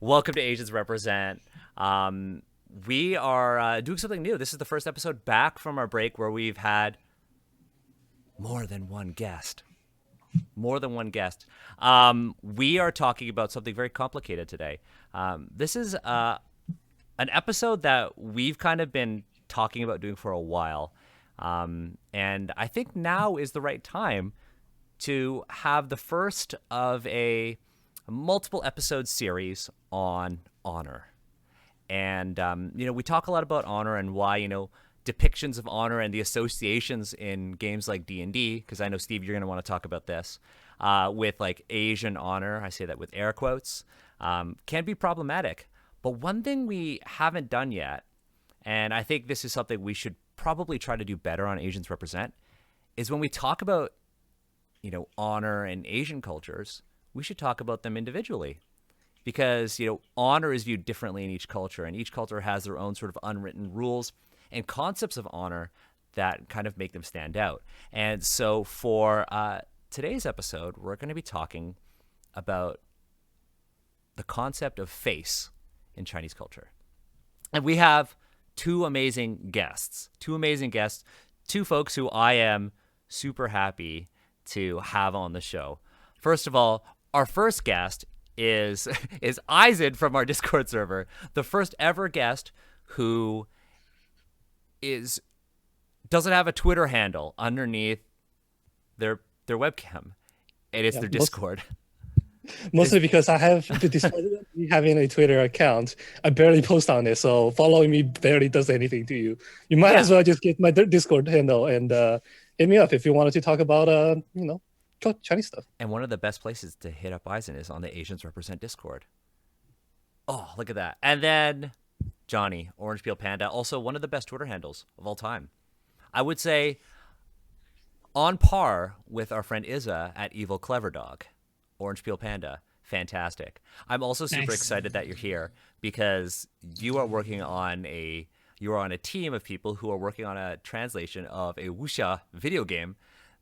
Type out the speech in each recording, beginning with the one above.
Welcome to Asians Represent. We are doing something new. This is the first episode back from our break where we've had more than one guest. We are talking about something very complicated today. This is an episode that we've kind of been talking about doing for a while. And I think now is the right time to have the first of a multiple episode series on honor. And, we talk a lot about honor and why, depictions of honor and the associations in games like D&D, because I know, Steve, you're going to want to talk about this, with like Asian honor, I say that with air quotes, can be problematic. But one thing we haven't done yet, and I think this is something we should probably try to do better on Asians Represent, is when we talk about, honor and Asian cultures, we should talk about them individually. Because, honor is viewed differently in each culture, and each culture has their own sort of unwritten rules and concepts of honor that kind of make them stand out. And so for today's episode, we're going to be talking about the concept of face in Chinese culture. And we have two amazing guests, two folks who I am super happy to have on the show. First of all, our first guest is Eisen from our Discord server, the first ever guest who doesn't have a Twitter handle underneath their webcam, and it's their Discord. Mostly because I have, despite me having a Twitter account, I barely post on it, so following me barely does anything to you. You might as well just get my Discord handle and hit me up if you wanted to talk about, Chinese stuff. And one of the best places to hit up Eisen is on the Asians Represent Discord. Oh, look at that. And then Johnny, Orange Peel Panda, also one of the best Twitter handles of all time. I would say on par with our friend Izza at Evil Clever Dog. Orange Peel Panda, fantastic. I'm also super excited that you're here because you are working on a team of people who are working on a translation of a Usha video game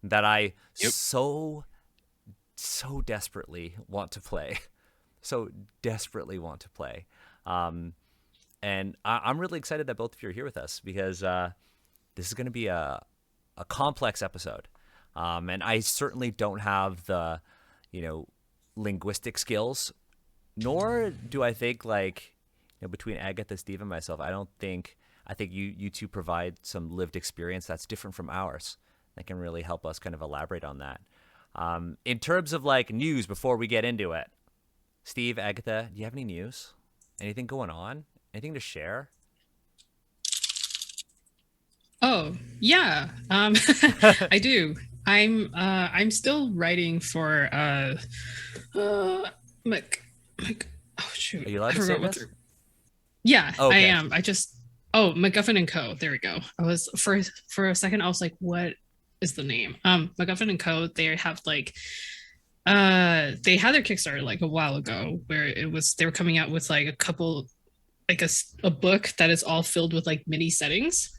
that I so desperately want to play. And I'm really excited that both of you are here with us because this is going to be a complex episode. And I certainly don't have the, linguistic skills, nor do I think between Agatha, Steve, and myself, I think you two provide some lived experience that's different from ours. That can really help us kind of elaborate on that. In terms of news before we get into it, Steve, Agatha, do you have any news? Anything going on? Anything to share? Oh, yeah. I do. I'm still writing for oh shoot. Are you allowed to say this? Yeah, okay. I am. MacGuffin and Co. There we go. I was for a second I was like, what is the name? MacGuffin and Co. They have they had their Kickstarter a while ago where they were coming out with a couple a book that is all filled with mini settings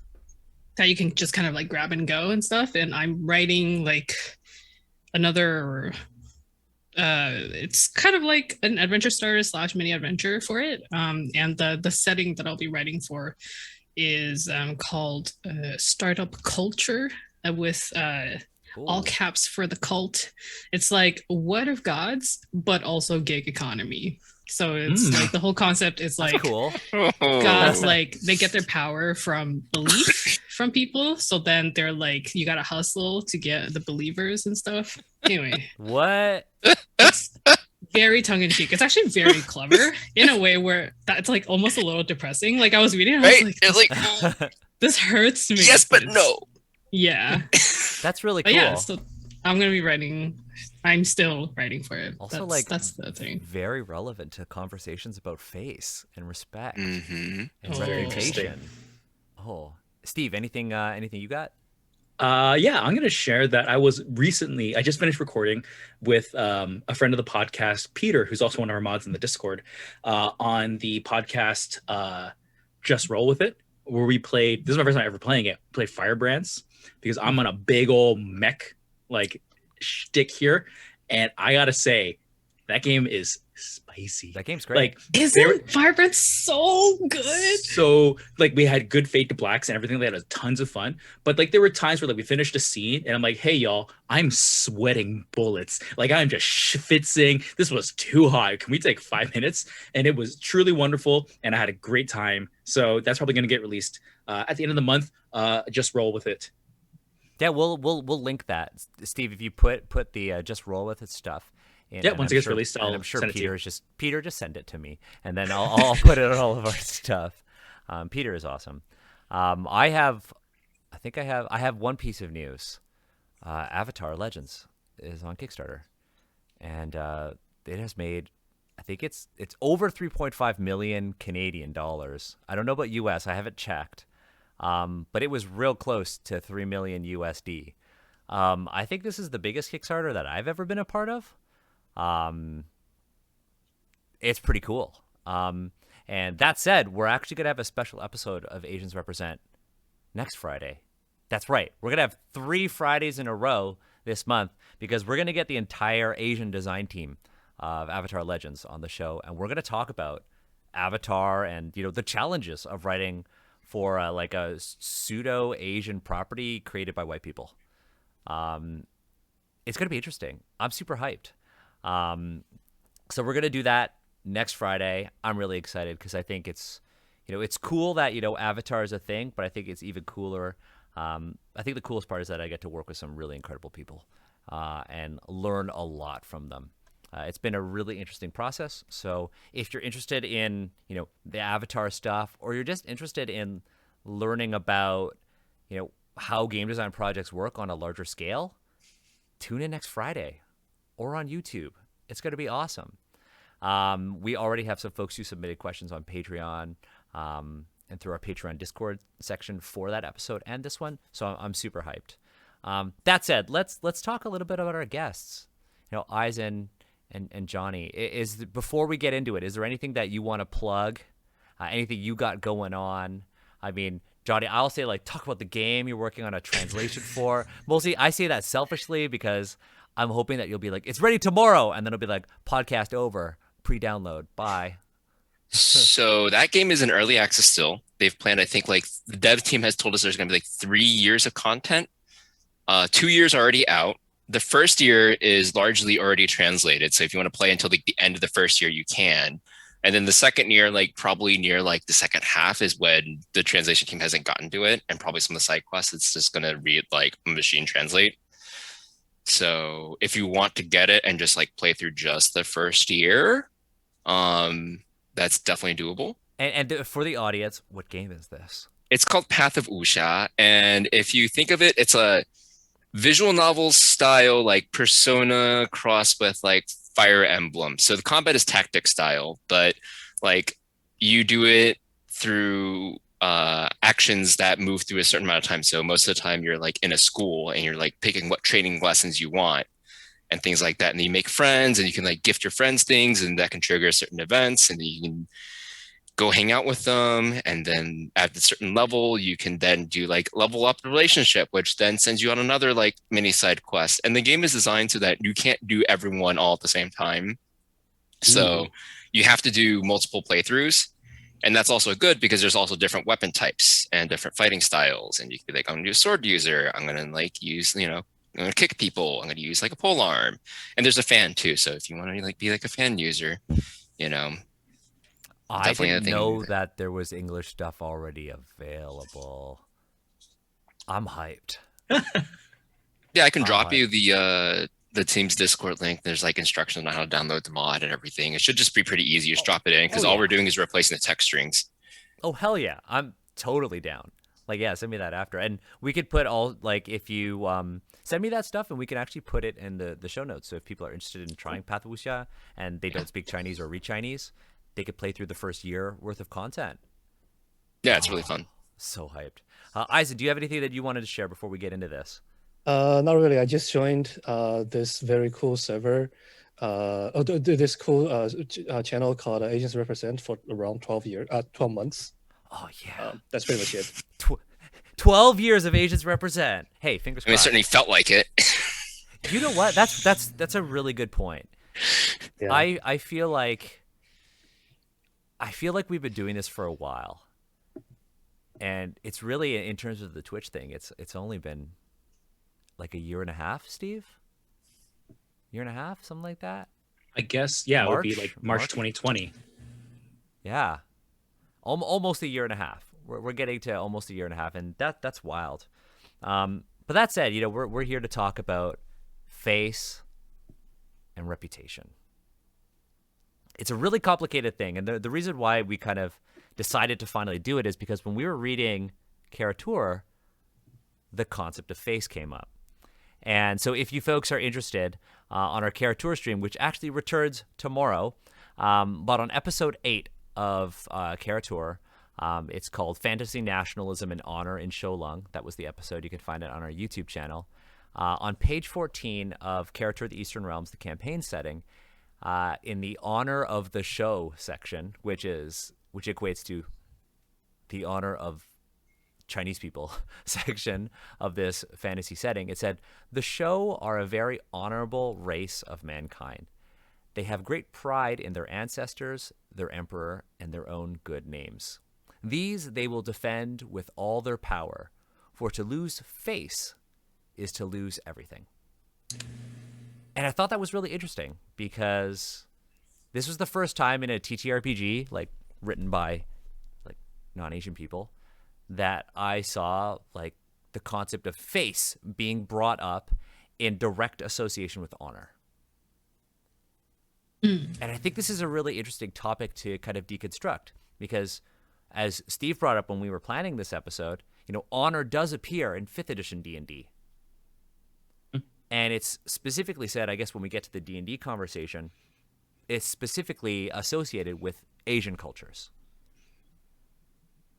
that you can just kind of grab and go and stuff. And I'm writing another it's kind of like an adventure starter / mini adventure for it. And the setting that I'll be writing for is called Startup Culture with all caps for the cult. It's What If Gods, but also gig economy. So it's the whole concept is cool. gods they get their power from belief from people. So then they're you gotta hustle to get the believers and stuff. Anyway, what? It's very tongue-in-cheek. It's actually very clever in a way where that's almost a little depressing. I was reading and I was this hurts me. Yes, but no. Yeah. That's really cool. But yeah, so I'm gonna be writing. I'm still writing for it. Also, that's the thing. Very relevant to conversations about face and respect and reputation. Steve, anything you got? Yeah, I'm gonna share that I just finished recording with a friend of the podcast, Peter, who's also one of our mods in the Discord, on the podcast Just Roll With It, where we played. This is my first time ever playing it. Played Firebrands because I'm on a big old mech shtick here, and I gotta say that game is spicy. That game's great. Like Isn't Firebrand so good? So like we had good fade to blacks and everything. They had tons of fun. But like there were times where like we finished a scene and I'm like, hey y'all, I'm sweating bullets. Like I'm just schwitzing. This was too hot. Can we take 5 minutes? And it was truly wonderful. And I had a great time. So that's probably going to get released at the end of the month. Just roll with it. Yeah, we'll link that, Steve. If you put the just roll with it stuff. Yeah, once it gets released, I'm sure Peter just send it to me, and then I'll put it on all of our stuff. Peter is awesome. I have one piece of news. Avatar Legends is on Kickstarter, and it has made, I think it's over 3.5 million Canadian dollars. I don't know about US. I haven't checked, but it was real close to 3 million USD. I think this is the biggest Kickstarter that I've ever been a part of. It's pretty cool. And that said, we're actually going to have a special episode of Asians Represent next Friday. That's right. We're going to have 3 Fridays in a row this month because we're going to get the entire Asian design team of Avatar Legends on the show. And we're going to talk about Avatar and, the challenges of writing for like a pseudo Asian property created by white people. It's going to be interesting. I'm super hyped. So we're going to do that next Friday. I'm really excited because I think it's cool that, Avatar is a thing, but I think it's even cooler. I think the coolest part is that I get to work with some really incredible people, and learn a lot from them. It's been a really interesting process. So if you're interested in, the Avatar stuff, or you're just interested in learning about, how game design projects work on a larger scale, tune in next Friday or on YouTube. It's going to be awesome. We already have some folks who submitted questions on Patreon, and through our Patreon Discord section for that episode and this one. So I'm super hyped. That said, let's talk a little bit about our guests. Eisen and Johnny. Before we get into it, is there anything that you want to plug? Anything you got going on? I mean, Johnny, I'll say talk about the game you're working on a translation for. Mostly, I say that selfishly because I'm hoping that you'll be like, it's ready tomorrow, and then it'll be like, podcast over, pre-download, bye. So that game is in early access still. They've planned, I think, the dev team has told us there's going to be 3 years of content. 2 years already out. The first year is largely already translated. So if you want to play until the end of the first year, you can. And then the second year, probably near the second half is when the translation team hasn't gotten to it. And probably some of the side quests, it's just going to read machine translate. So if you want to get it and just play through just the first year, that's definitely doable. And for the audience, what game is this? It's called Path of Usha. And if you think of it, it's a visual novel style, Persona crossed with Fire Emblem. So the combat is tactic style, but you do it through actions that move through a certain amount of time. So most of the time you're in a school and you're picking what training lessons you want and things like that. And then you make friends and you can gift your friends things, and that can trigger certain events, and you can go hang out with them. And then at a certain level, you can then do level up the relationship, which then sends you on another mini side quest. And the game is designed so that you can't do everyone all at the same time. So you have to do multiple playthroughs. And that's also good because there's also different weapon types and different fighting styles. And you could be I'm going to be a sword user. I'm going to use, I'm going to kick people. I'm going to use a pole arm. And there's a fan too. So if you want to be a fan user, I didn't know that there was English stuff already available. I'm hyped. Yeah, I can drop you the team's Discord link. There's instructions on how to download the mod and everything. It should just be pretty easy. Just drop it in because all we're doing is replacing the text strings. Oh, hell yeah. I'm totally down. Send me that after. And we could put all, if you send me that stuff and we can actually put it in the show notes. So if people are interested in trying Path of Wuxia and they don't speak Chinese or read Chinese, they could play through the first year worth of content. Yeah, it's really fun. So hyped. Eisen, do you have anything that you wanted to share before we get into this? Not really. I just joined this very cool server, this cool channel called Asians Represent for around 12 months. Oh yeah, that's pretty much it. 12 years of Asians Represent. Hey, fingers crossed. It certainly felt like it. You know what? That's a really good point. Yeah. I feel like we've been doing this for a while, and it's really, in terms of the Twitch thing, it's only been like a year and a half, Steve. Year and a half, something like that. I guess, yeah, it would be like March March. 2020. Yeah, almost a year and a half. We're getting to almost a year and a half, and that's wild. But that said, we're here to talk about face and reputation. It's a really complicated thing, and the reason why we kind of decided to finally do it is because when we were reading Caricature, the concept of face came up. And so if you folks are interested, on our Caricature stream, which actually returns tomorrow, but on episode 8 of Caricature, it's called Fantasy, Nationalism, and Honor in Shoulong. That was the episode. You can find it on our YouTube channel. On page 14 of Caricature of the Eastern Realms, the campaign setting, in the honor of the show section, which equates to the honor of Chinese people section of this fantasy setting, it said, "The show are a very honorable race of mankind. They have great pride in their ancestors, their emperor, and their own good names. These they will defend with all their power, for to lose face is to lose everything." And I thought that was really interesting because this was the first time in a TTRPG, like written by like non-Asian people, that I saw like the concept of face being brought up in direct association with honor. And I think this is a really interesting topic to kind of deconstruct because, as Steve brought up when we were planning this episode, honor does appear in 5th edition D&D. And it's specifically said, I guess when we get to the D&D conversation, it's specifically associated with Asian cultures.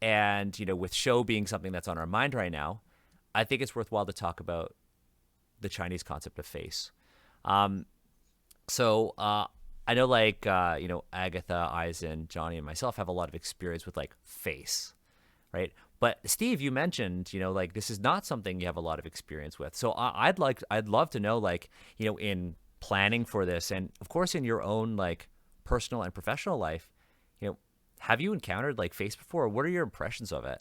And, with show being something that's on our mind right now, I think it's worthwhile to talk about the Chinese concept of face. So I know, like, Agatha, Eisen, Johnny, and myself have a lot of experience with, like, face, right? But Steve, you mentioned, like, this is not something you have a lot of experience with. So I'd love to know, like, in planning for this, and of course in your own, like, personal and professional life, have you encountered like face before? Or what are your impressions of it?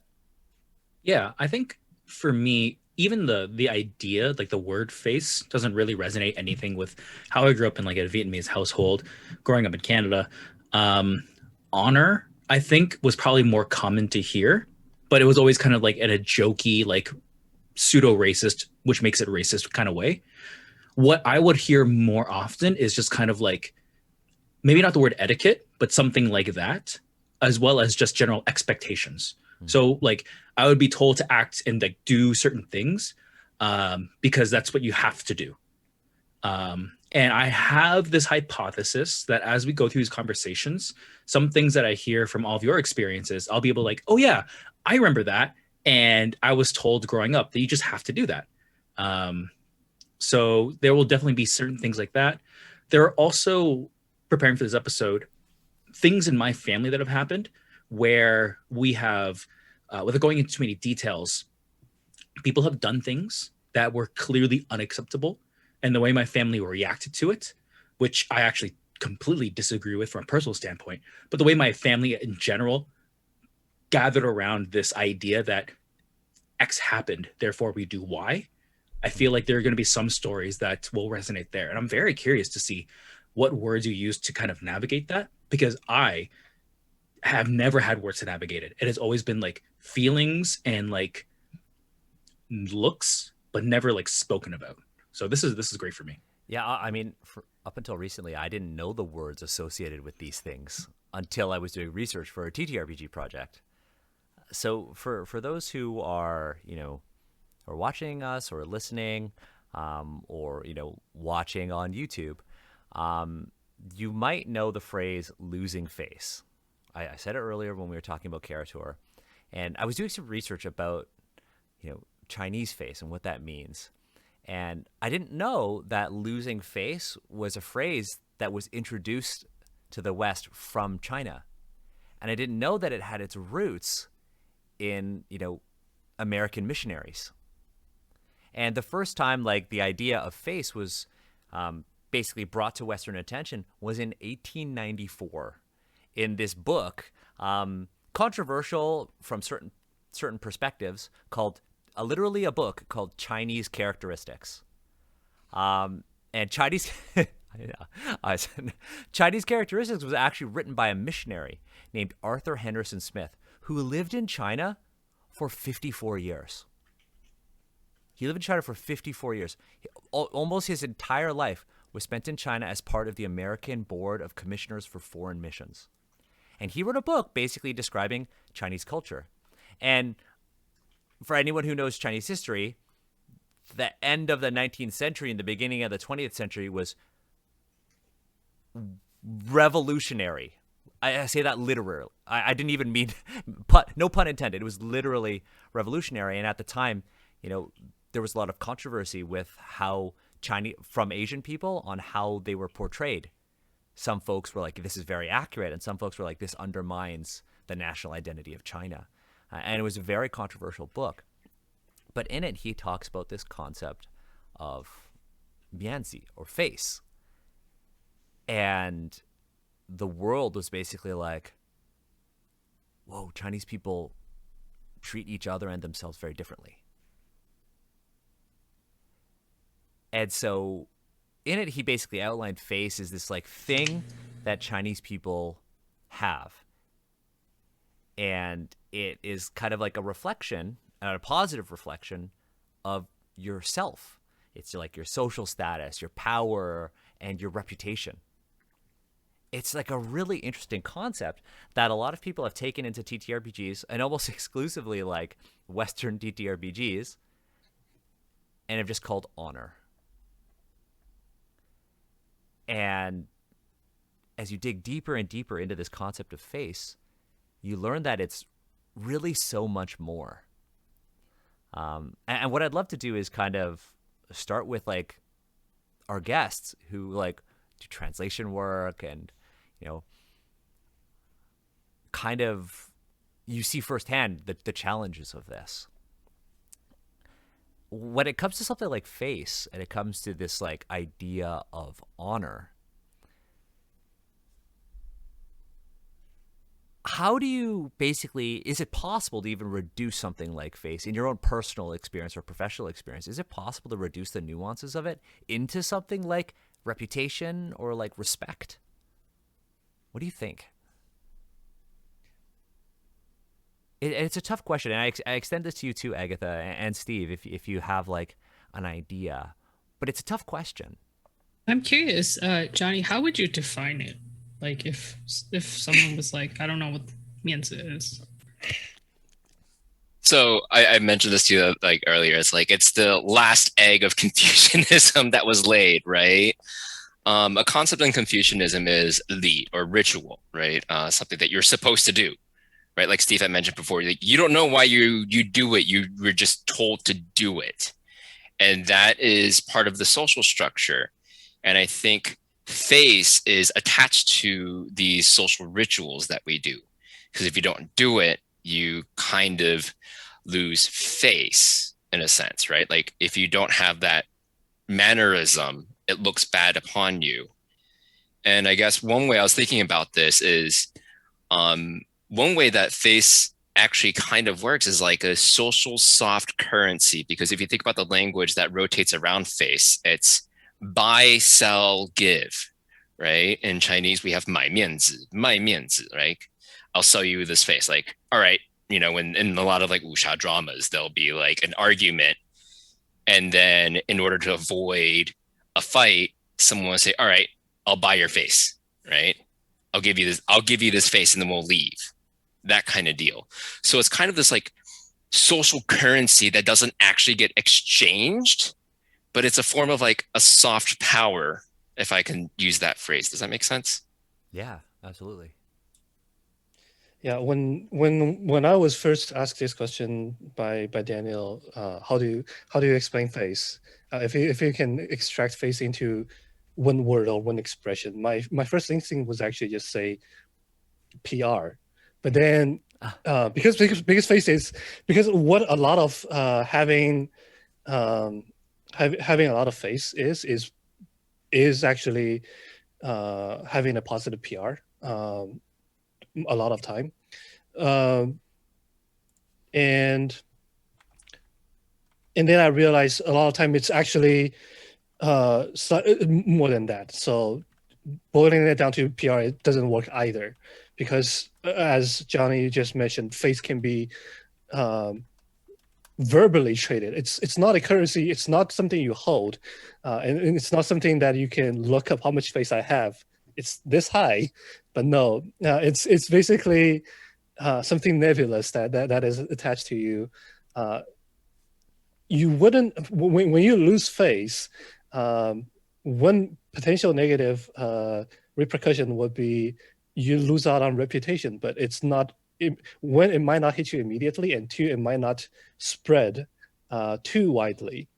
Yeah, I think for me, even the idea, like the word face, doesn't really resonate anything with how I grew up in like a Vietnamese household, growing up in Canada. Honor, I think, was probably more common to hear, but it was always kind of like in a jokey, like pseudo racist, which makes it racist kind of way. What I would hear more often is just kind of like maybe not the word etiquette, but something like that, as well as just general expectations. So like I would be told to act and like do certain things because that's what you have to do. And I have this hypothesis that as we go through these conversations, some things that I hear from all of your experiences, I'll be able to like, oh yeah, I remember that. And I was told growing up that you just have to do that. So there will definitely be certain things like that. There are also, preparing for this episode, things in my family that have happened where we have, without going into too many details, people have done things that were clearly unacceptable, and the way my family reacted to it, which I actually completely disagree with from a personal standpoint, but the way my family in general gathered around this idea that X happened, therefore we do Y, I feel like there are going to be some stories that will resonate there. And I'm very curious to see what words you use to kind of navigate that, because I have never had words to navigate it. It has always been like feelings and like looks, but never like spoken about. So this is great for me. Yeah, I mean, up until recently, I didn't know the words associated with these things until I was doing research for a TTRPG project. So for those who are, are watching us or listening, or, watching on YouTube, you might know the phrase losing face. I said it earlier when we were talking about Caricature, and I was doing some research about, Chinese face and what that means. And I didn't know that losing face was a phrase that was introduced to the West from China. And I didn't know that it had its roots in, American missionaries. And the first time, like, the idea of face was basically brought to Western attention was in 1894 in this book, controversial from certain perspectives, called literally a book called Chinese Characteristics. And Chinese Chinese Characteristics was actually written by a missionary named Arthur Henderson Smith, who lived in China for 54 years. He lived in China for 54 years. Almost his entire life was spent in China as part of the American Board of Commissioners for Foreign Missions. And he wrote a book basically describing Chinese culture. And for anyone who knows Chinese history, the end of the 19th century and the beginning of the 20th century was revolutionary. I say that literally. I didn't even mean, no pun intended. It was literally revolutionary. And at the time, there was a lot of controversy with how from Asian people on how they were portrayed. Some folks were like, this is very accurate. And some folks were like, this undermines the national identity of China. And it was a very controversial book. But in it, he talks about this concept of Mianzi, or face. And the world was basically like, whoa, Chinese people treat each other and themselves very differently. And so in it, he basically outlined face as this like thing that Chinese people have. And it is kind of like a reflection, a positive reflection of yourself. It's like your social status, your power, and your reputation. It's like a really interesting concept that a lot of people have taken into TTRPGs, and almost exclusively like Western TTRPGs, and have just called honor. And as you dig deeper and deeper into this concept of face, you learn that it's really so much more. And what I'd love to do is kind of start with like our guests who like do translation work and, kind of you see firsthand the challenges of this. When it comes to something like face and it comes to this like idea of honor, how do you basically, is it possible to even reduce something like face in your own personal experience or professional experience? Is it possible to reduce the nuances of it into something like reputation or like respect? What do you think? It's a tough question, and I extend this to you too, Agatha and Steve, if you have like an idea. But it's a tough question. I'm curious, Johnny, how would you define it? Like if someone was like, I don't know what Mianzi is. So I mentioned this to you like earlier. It's like it's the last egg of Confucianism that was laid, right? A concept in Confucianism is li, or ritual, right? Something that you're supposed to do, right? Like Steve had mentioned before, like, you don't know why you do it. You were just told to do it. And that is part of the social structure. And I think face is attached to these social rituals that we do. Because if you don't do it, you kind of lose face in a sense, right? Like if you don't have that mannerism, it looks bad upon you. And I guess one way I was thinking about this is one way that face actually kind of works is like a social soft currency. Because if you think about the language that rotates around face, it's buy, sell, give, right? In Chinese, we have 买面子, 卖面子, right? I'll sell you this face. Like, all right, in a lot of like Usha dramas, there'll be like an argument. And then in order to avoid a fight, someone will say, all right, I'll buy your face, right? I'll give you this face and then we'll leave. That kind of deal. So it's kind of this like social currency that doesn't actually get exchanged, but it's a form of like a soft power, if I can use that phrase. Does that make sense? Yeah, absolutely. Yeah, when I was first asked this question by Daniel, how do you explain face? If you can extract face into one word or one expression, my first instinct was actually just say PR, but then because face is because what a lot of having a lot of face is is actually having a positive PR a lot of time. And then I realized a lot of time it's actually more than that. So boiling it down to PR, it doesn't work either, because as Johnny just mentioned, face can be verbally traded. It's not a currency. It's not something you hold, and it's not something that you can look up how much face I have. It's this high, but no, it's basically something nebulous that is attached to you. You wouldn't when you lose face. One potential negative repercussion would be you lose out on reputation, but it's not. One, it might not hit you immediately, and two, it might not spread too widely.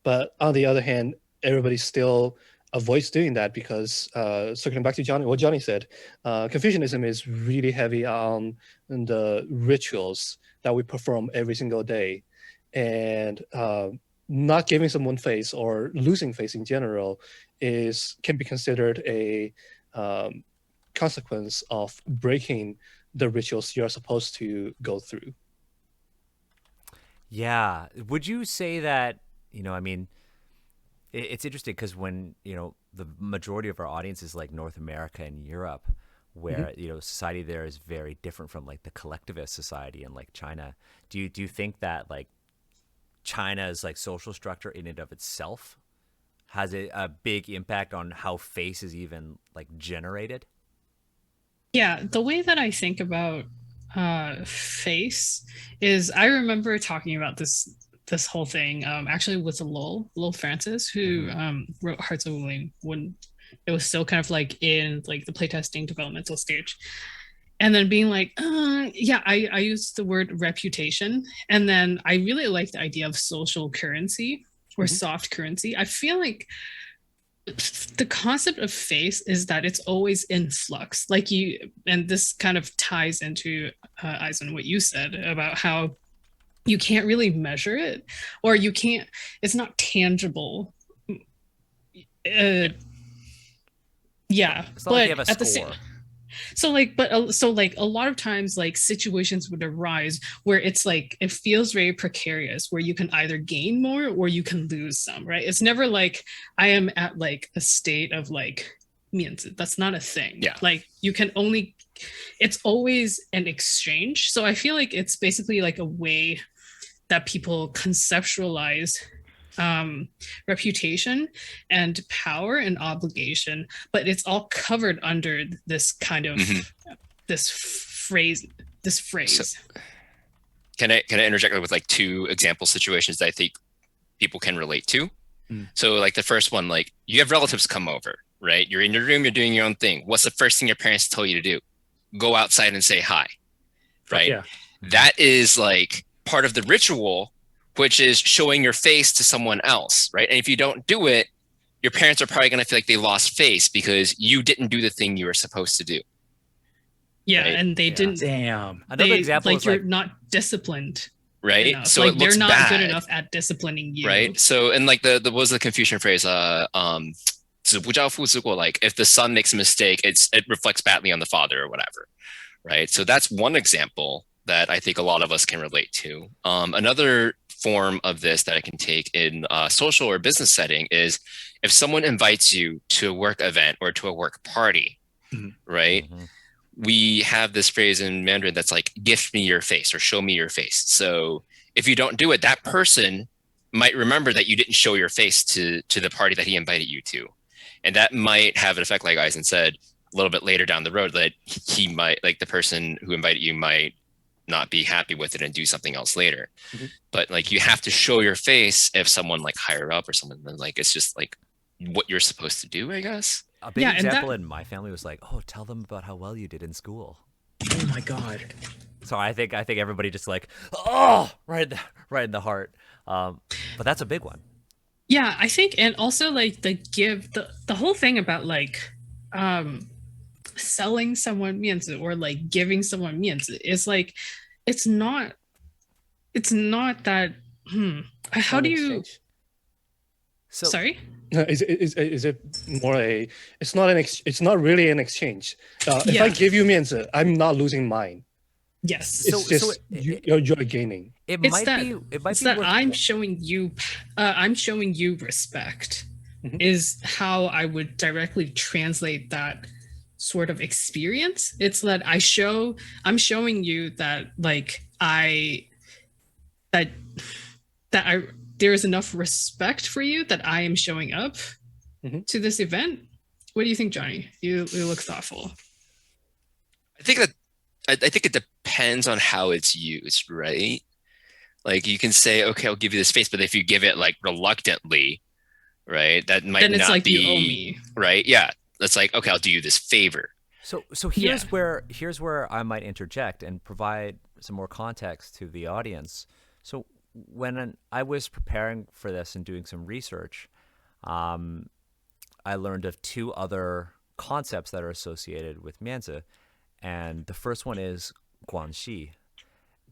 But on the other hand, everybody still avoids doing that because, circling back to what Johnny said, Confucianism is really heavy on the rituals that we perform every single day. And not giving someone face or losing face in general can be considered a consequence of breaking the rituals you're supposed to go through. Yeah. Would you say that, I mean, it's interesting because when, the majority of our audience is like North America and Europe, where, society there is very different from like the collectivist society in like China. Do you think that like China's like social structure in and of itself has a big impact on how face is even like generated? Yeah, the way that I think about face is I remember talking about this whole thing actually with Lowell Francis, who wrote Hearts of Wooing when it was still kind of like in like the playtesting developmental stage, and then being like I used the word reputation, and then I really like the idea of social currency or soft currency. I feel like the concept of face is that it's always in flux, like and this kind of ties into Eisen, what you said about how you can't really measure it, or it's not tangible. Yeah, It's not like you have a score. So a lot of times like situations would arise where it's like it feels very precarious, where you can either gain more or you can lose some, right? It's never like I am at like a state of like Mianzi. That's not a thing. Yeah. Like it's always an exchange. So I feel like it's basically like a way that people conceptualize reputation and power and obligation, but it's all covered under this kind of this phrase. So, can I interject with like two example situations that I think people can relate to? So like the first one, like you have relatives come over, right? You're in your room, you're doing your own thing. What's the first thing your parents tell you to do? Go outside and say hi, right? Yeah. That is like part of the ritual, which is showing your face to someone else, right? And if you don't do it, your parents are probably going to feel like they lost face because you didn't do the thing you were supposed to do. Yeah, right? and they didn't. Damn. Another example like is you're like not disciplined, right? enough. So like it looks they're not bad, good enough at disciplining you, right? So and like the what was the Confucian phrase? 子不教，父之过, like if the son makes a mistake, it reflects badly on the father or whatever, right? So that's one example that I think a lot of us can relate to. Another form of this that I can take in a social or business setting is if someone invites you to a work event or to a work party, right? We have this phrase in Mandarin that's like, gift me your face or show me your face. So if you don't do it, that person might remember that you didn't show your face to the party that he invited you to. And that might have an effect, like Eisen said, a little bit later down the road, that he might, like the person who invited you might not be happy with it and do something else later. But like you have to show your face if someone like higher up or someone, like it's just like what you're supposed to do, I guess. a big example in my family was like, oh, tell them about how well you did in school. Oh my God. So I think everybody just like, oh, right in the heart. But that's a big one. Yeah, I think, and also like the whole thing about like selling someone mianzi or like giving someone mianzi is like it's not that how do you So sorry Is it more a? It's not it's not really an exchange. If I Yeah. give you Mianzi, I'm not losing mine. Yes. It's So just you're gaining. it It's might that be it's that worth. I'm showing you respect Mhm. is how I would directly translate that sort of experience. It's that I'm showing you that like that that I there is enough respect for you that I am showing up Mhm. to this event. What do you think, Johnny? You look thoughtful. I think that I think it depends on how it's used, right? Like you can say, okay, I'll give you this face, but if you give it like reluctantly, right, that might Then it's not like you owe be me. right. Yeah, that's like, okay, I'll do you this favor. So Yeah. here's where I might interject and provide some more context to the audience. So when I was preparing for this and doing some research, um, I learned of two other concepts that are associated with Mianzi, and the first one is guanxi,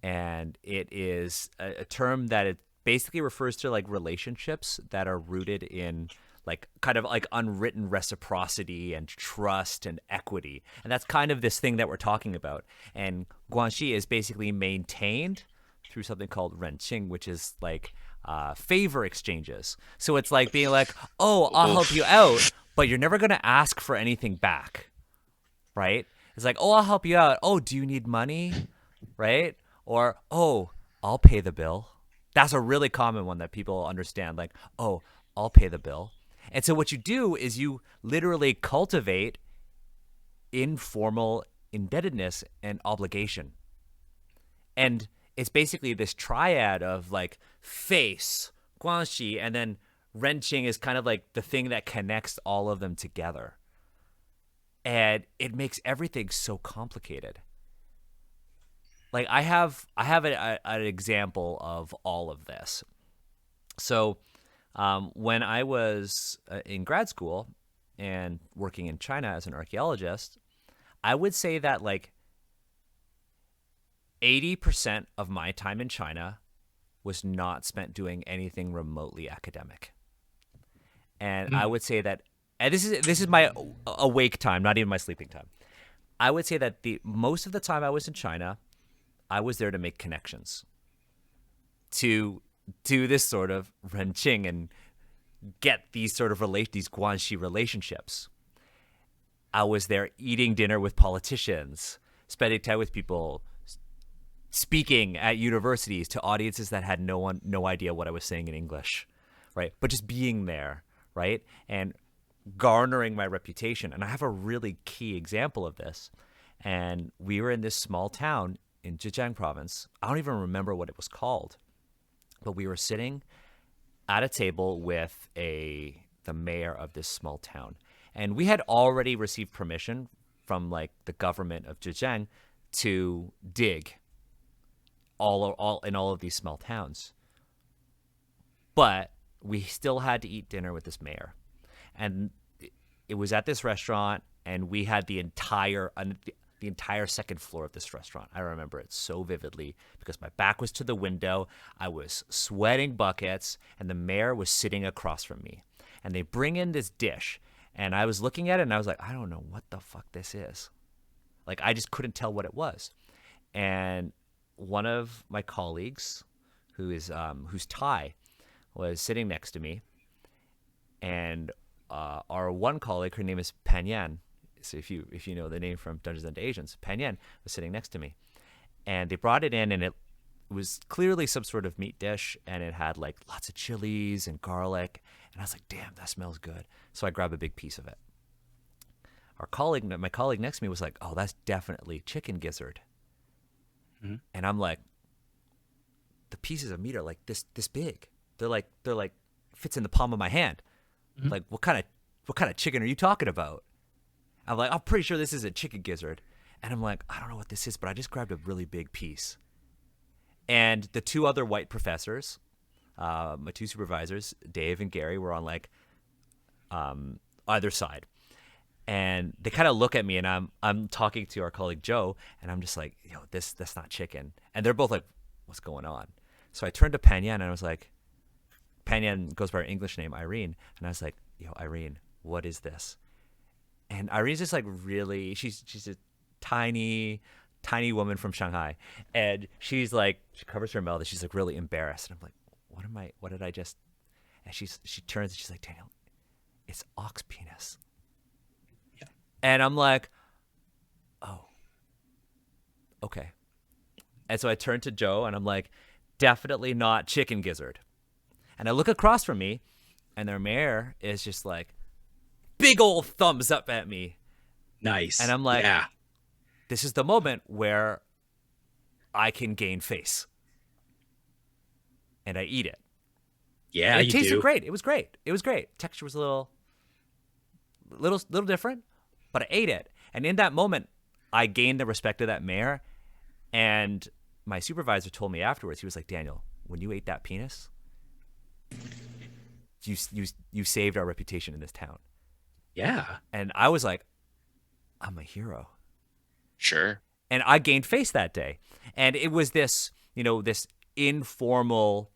and it is a term that it basically refers to like relationships that are rooted in like kind of like unwritten reciprocity and trust and equity, and that's kind of this thing that we're talking about. And guanxi is basically maintained through something called renqing, which is like favor exchanges. So it's like being like, oh, I'll help you out, but you're never gonna ask for anything back, right? It's like, oh, I'll help you out. Oh, do you need money? Right? Or, oh, I'll pay the bill. That's a really common one that people understand. Like, oh, I'll pay the bill. And so what you do is you literally cultivate informal indebtedness and obligation. And it's basically this triad of like face, guanxi, and then renqing is kind of like the thing that connects all of them together. And it makes everything so complicated. Like I have an example of all of this. So when I was in grad school and working in China as an archaeologist, I would say that like 80% of my time in China was not spent doing anything remotely academic. And I would say that, and this is my awake time, not even my sleeping time. I would say that the most of the time I was in China, I was there to make connections, to do this sort of renqing and get these sort of these guanxi relationships. I was there eating dinner with politicians, spending time with people, speaking at universities to audiences that had no idea what I was saying in English, right? But just being there, right? And garnering my reputation. And I have a really key example of this. And we were in this small town in Zhejiang province. I don't even remember what it was called, but we were sitting at a table with the mayor of this small town, and we had already received permission from like the government of Zhejiang to dig all in all of these small towns, but we still had to eat dinner with this mayor, and it was at this restaurant, and we had the entire second floor of this restaurant. I remember it so vividly because my back was to the window. I was sweating buckets, and the mayor was sitting across from me. And they bring in this dish, and I was looking at it, and I was like, I don't know what the fuck this is. Like, I just couldn't tell what it was. And one of my colleagues, who's Thai, was sitting next to me, and our one colleague, her name is Panyan. So if you know the name from Dungeons and Asians, Panyan was sitting next to me, and they brought it in, and it was clearly some sort of meat dish, and it had like lots of chilies and garlic, and I was like, damn, that smells good. So I grabbed a big piece of it. My colleague next to me was like, oh, that's definitely chicken gizzard. Mm-hmm. And I'm like, the pieces of meat are like this big. They're like fits in the palm of my hand. Mm-hmm. Like, what kind of chicken are you talking about? I'm like, I'm pretty sure this is a chicken gizzard. And I'm like, I don't know what this is, but I just grabbed a really big piece. And the two other white professors, my two supervisors, Dave and Gary, were on like either side. And they kind of look at me, and I'm talking to our colleague Joe, and I'm just like, yo, that's not chicken. And they're both like, what's going on? So I turned to Panyan, and I was like, Panyan goes by her English name, Irene. And I was like, yo, Irene, what is this? And Irene's just like really, she's a tiny woman from Shanghai, and she's like, she covers her mouth and she's like really embarrassed. And I'm like, what did I just? And she turns and she's like, Daniel, it's ox penis. Yeah. And I'm like, oh, okay. And so I turn to Joe and I'm like, definitely not chicken gizzard. And I look across from me, and their mayor is just like, big old thumbs up at me. Nice. And I'm like, yeah. This is the moment where I can gain face. And I eat it. Yeah, And it you tasted do. great. It was great. Texture was a little different, but I ate it. And in that moment, I gained the respect of that mayor. And my supervisor told me afterwards, he was like, Daniel, when you ate that penis, you saved our reputation in this town. Yeah. And I was like, I'm a hero. Sure. And I gained face that day. And it was this, this informal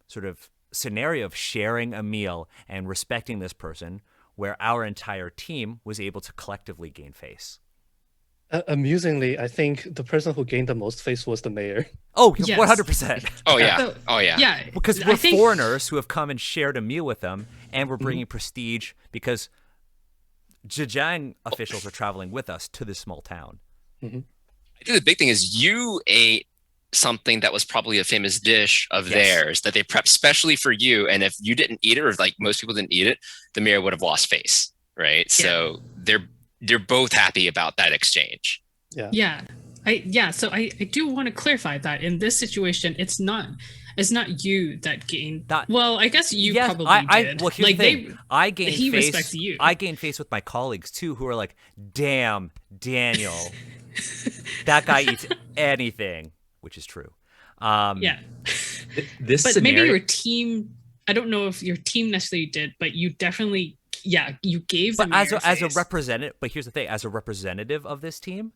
sort of scenario of sharing a meal and respecting this person, where our entire team was able to collectively gain face. Amusingly, I think the person who gained the most face was the mayor. Oh, Yes. 100%. Oh yeah. So, Oh yeah. Yeah. Because I we're think- foreigners who have come and shared a meal with them, and we're bringing prestige because Zhejiang officials are traveling with us to this small town. I think the big thing is you ate something that was probably a famous dish of Yes. theirs that they prepped specially for you. And if you didn't eat it, or like most people didn't eat it, the mayor would have lost face. Right. Yeah. So they're both happy about that exchange. Yeah. So I do want to clarify that in this situation, it's not you that gained. Well, I guess you probably did. Well, here's like the thing. I gained he face. respects you. I gained face with my colleagues too, who are like, "Damn, Daniel, that guy eats anything," which is true. Yeah. This But scenario, maybe your team, I don't know if your team necessarily did, but you definitely, you gave them. But as a representative, but here's the thing: as a representative of this team,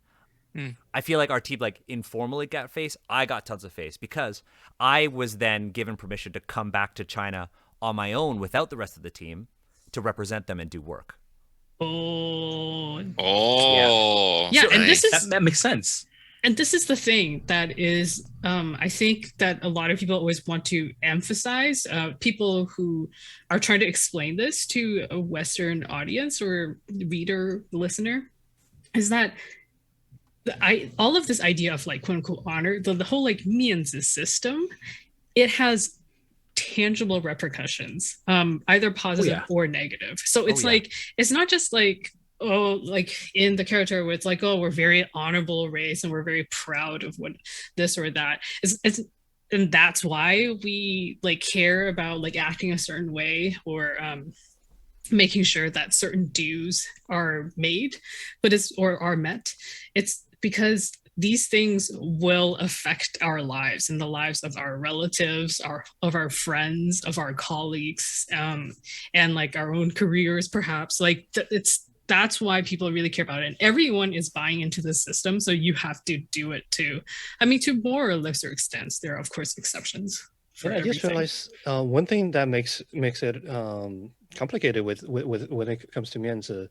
I feel like our team like informally got face. I got tons of face because I was then given permission to come back to China on my own without the rest of the team to represent them and do work. Oh. Yeah, and right. this is that makes sense. and this is the thing that is I think that a lot of people always want to emphasize, people who are trying to explain this to a Western audience or reader, listener, is that all of this idea of like quote unquote honor, the whole like Mianzi system, it has tangible repercussions, either positive or negative. So it's like, it's not just like, oh, like in the character where it's like, oh, we're very honorable race and we're very proud of what this or that. It's and that's why we like care about like acting a certain way or making sure that certain dues are made, but or are met. It's because these things will affect our lives and the lives of our relatives, of our friends, of our colleagues, and like our own careers, perhaps. Like that's why people really care about it. And everyone is buying into the system, so you have to do it too. I mean, to more or lesser extents. There are, of course, exceptions. I just realized one thing that makes it complicated with when it comes to Mianzi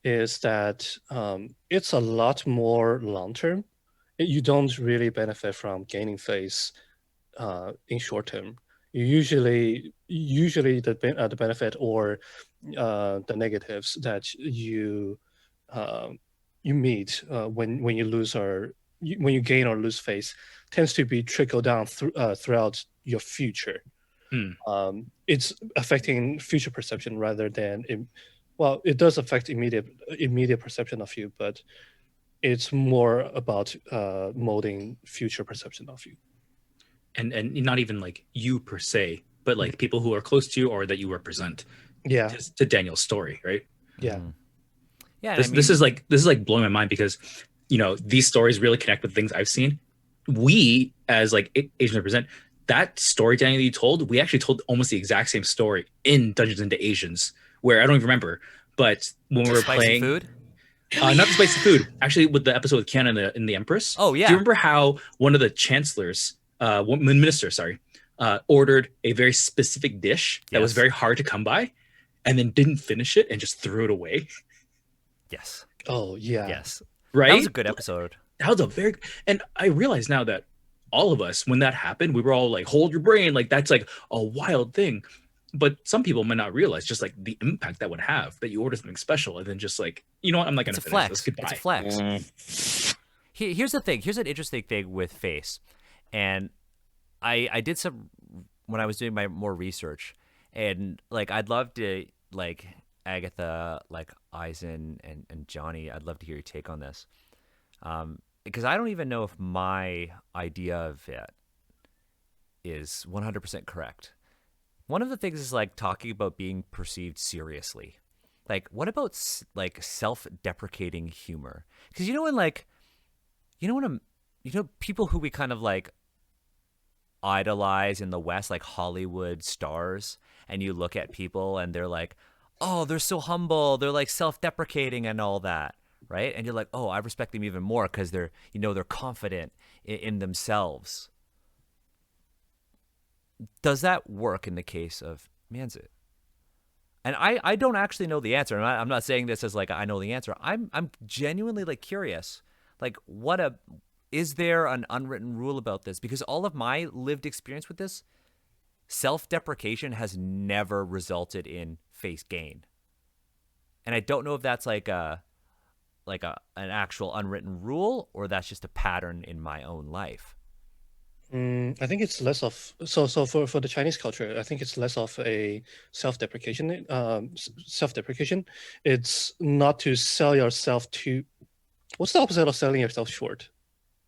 is that it's a lot more long term. You don't really benefit from gaining face in short term. Usually the benefit or the negatives that you meet when you lose when you gain or lose face tends to be trickled down throughout your future. It's affecting future perception rather than it does affect immediate perception of you, but it's more about molding future perception of you. And not even like you per se, but like people who are close to you or that you represent. Yeah. To Daniel's story, right? Yeah. Yeah. This is like blowing my mind because these stories really connect with things I've seen. We as like Asian represent that story, Daniel, that you told. We actually told almost the exact same story in Dungeons and Asians, where I don't even remember, but when we were playing food. Not the spicy food. Actually, with the episode with Ken and the Empress. Oh yeah. Do you remember how one of the chancellors, minister, ordered a very specific dish that was very hard to come by, and then didn't finish it and just threw it away. Yes. Oh yeah. Yes. Right? That was a good episode. That was a very, and I realize now that all of us, when that happened, we were all like, hold your brain, like that's like a wild thing. But some people might not realize just like the impact that would have, that you order something special and then just like, you know what, I'm not gonna It's a finish flex. this. Goodbye. It's a flex. Here's the thing. Here's an interesting thing with face, and I did some when I was doing my more research, and like I'd love to like Agatha, like Eisen and Johnny. I'd love to hear your take on this, because I don't even know if my idea of it is 100% correct. One of the things is like talking about being perceived seriously. Like, what about like self-deprecating humor? Because people who we kind of like idolize in the West, like Hollywood stars, and you look at people and they're like, oh, they're so humble, they're like self-deprecating and all that, right? And you're like, oh, I respect them even more because they're confident in themselves. Does that work in the case of Mianzi? And I don't actually know the answer. And I'm not saying this as like I know the answer. I'm genuinely like curious. Like, is there an unwritten rule about this? Because all of my lived experience with this, self-deprecation has never resulted in face gain. And I don't know if that's like an actual unwritten rule, or that's just a pattern in my own life. I think it's less of so for the Chinese culture. I think it's less of a self-deprecation. Self-deprecation. It's not to sell yourself too. What's the opposite of selling yourself short?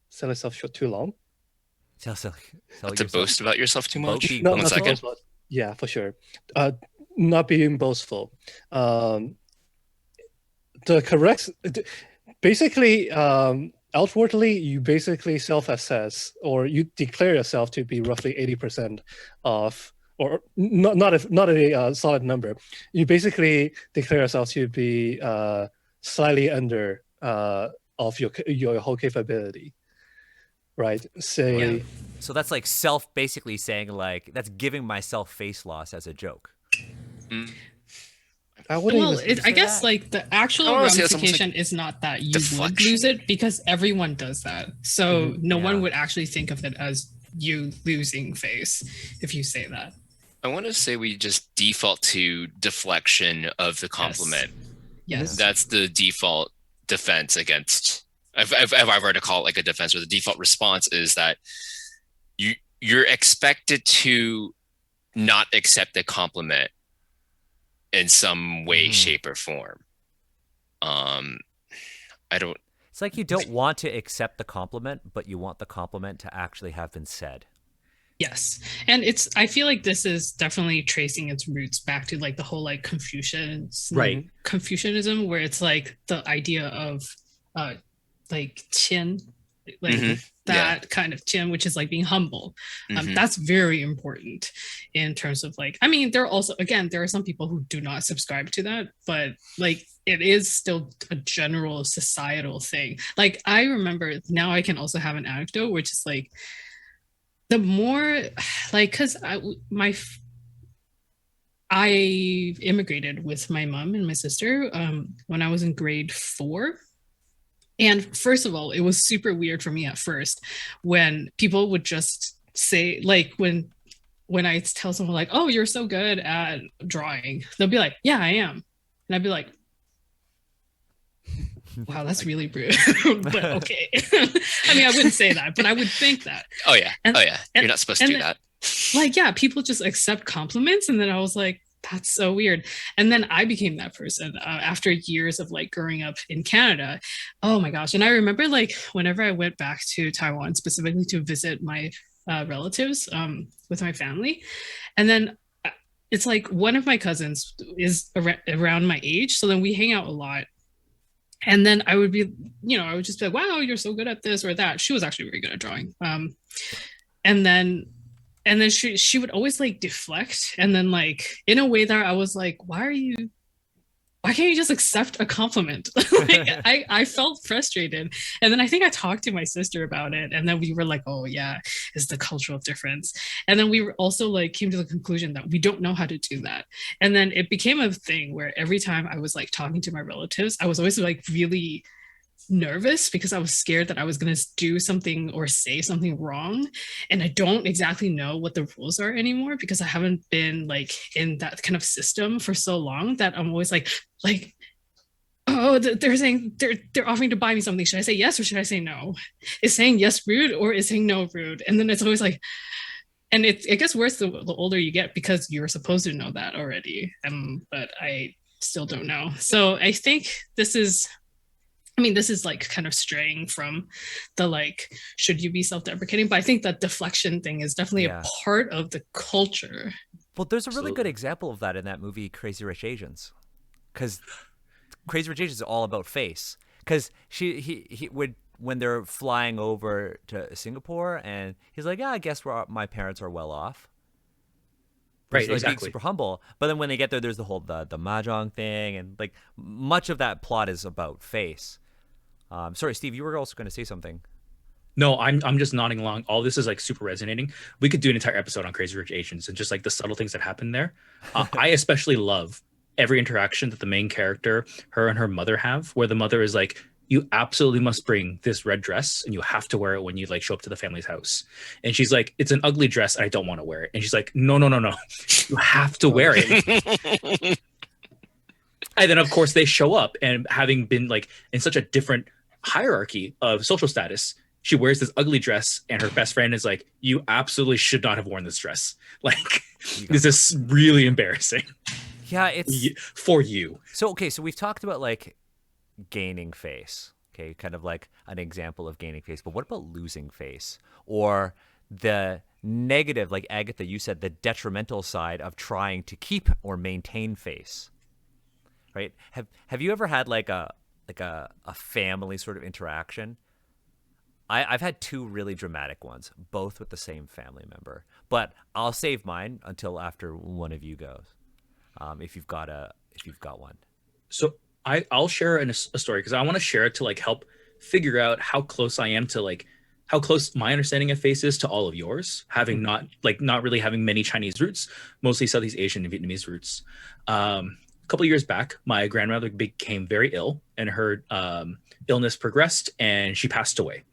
Sell yourself short too long. Sell To yourself. boast about yourself too much. Boasting. No, One not to second. boast about- Yeah, for sure. Not being boastful. The correct, basically, outwardly, you basically self-assess, or you declare yourself to be roughly 80% of, or not a solid number. You basically declare yourself to be slightly under of your whole capability, right? Say, Yeah. So that's like basically saying like that's giving myself face loss as a joke. Mm. I wouldn't Well, even. I guess like the actual I wanna say that's almost like ramification is not that you would deflection. lose it, because everyone does that. So no Yeah. one would actually think of it as you losing face if you say that. I want to say we just default to deflection of the compliment. Yes. That's the default defense against. If I were to call it like a defense, or the default response is that you're expected to not accept a compliment in some way, shape, or form. I don't. It's like you don't want to accept the compliment, but you want the compliment to actually have been said. Yes. And I feel like this is definitely tracing its roots back to like the whole like Confucianism, where it's like the idea of like qian, like that kind of qian, which is like being humble. That's very important in terms of like, I mean, there are some people who do not subscribe to that, but like it is still a general societal thing. Like I remember, now I can also have an anecdote, which is like, the more like, because I immigrated with my mom and my sister when I was in grade 4. And first of all, it was super weird for me at first when people would just say, like, when I tell someone like, oh, you're so good at drawing, they'll be like, yeah, I am. And I'd be like, wow, that's really rude. But okay. I mean, I wouldn't say that, but I would think that. Oh yeah. You're not supposed to do that. Like, yeah, people just accept compliments. And then I was like, that's so weird. And then I became that person after years of like growing up in Canada. Oh my gosh. And I remember like whenever I went back to Taiwan, specifically to visit my relatives with my family. And then it's like one of my cousins is around my age. So then we hang out a lot. And then I would be, I would just be like, wow, you're so good at this or that. She was actually very good at drawing. And then she would always like deflect. And then like in a way that I was like, why are you why can't you just accept a compliment? Like I felt frustrated. And then I think I talked to my sister about it. And then we were like, oh yeah, it's the cultural difference. And then we were also like came to the conclusion that we don't know how to do that. And then it became a thing where every time I was like talking to my relatives, I was always like really nervous because I was scared that I was going to do something or say something wrong. And I don't exactly know what the rules are anymore because I haven't been like in that kind of system for so long that I'm always like, oh, they're saying they're offering to buy me something. Should I say yes or should I say no? Is saying yes rude or is saying no rude? And then it's always like, and it gets worse the older you get because you're supposed to know that already. But I still don't know. So I think this is like kind of straying from the like, should you be self-deprecating? But I think that deflection thing is definitely a part of the culture. Well, there's a really good example of that in that movie Crazy Rich Asians, because Crazy Rich Asians is all about face. Because he would, when they're flying over to Singapore, and he's like, yeah, I guess my parents are well off. Right, like exactly. Being super humble, but then when they get there, there's the whole the mahjong thing, and like much of that plot is about face. Sorry, Steve, you were also going to say something. No, I'm just nodding along. All this is like super resonating. We could do an entire episode on Crazy Rich Asians and just like the subtle things that happen there. I especially love every interaction that the main character, her and her mother have, where the mother is like, you absolutely must bring this red dress and you have to wear it when you like show up to the family's house. And she's like, it's an ugly dress and I don't want to wear it. And she's like, no, you have to wear it. And then of course they show up, and having been like in such a different hierarchy of social status, she wears this ugly dress and her best friend is like, you absolutely should not have worn this dress. Like, this is really embarrassing. Yeah, it's for you. So, okay, so we've talked about like gaining face, okay, kind of like an example of gaining face, but what about losing face? Or the negative, like Agatha, you said, the detrimental side of trying to keep or maintain face, right? Have you ever had like a family sort of interaction? I've had two really dramatic ones, both with the same family member, but I'll save mine until after one of you goes. If you've got one. So I'll share a story because I want to share it to like help figure out how close I am to like how close my understanding of face is to all of yours, having not really having many Chinese roots, mostly Southeast Asian and Vietnamese roots. A couple of years back, my grandmother became very ill, and her illness progressed, and she passed away.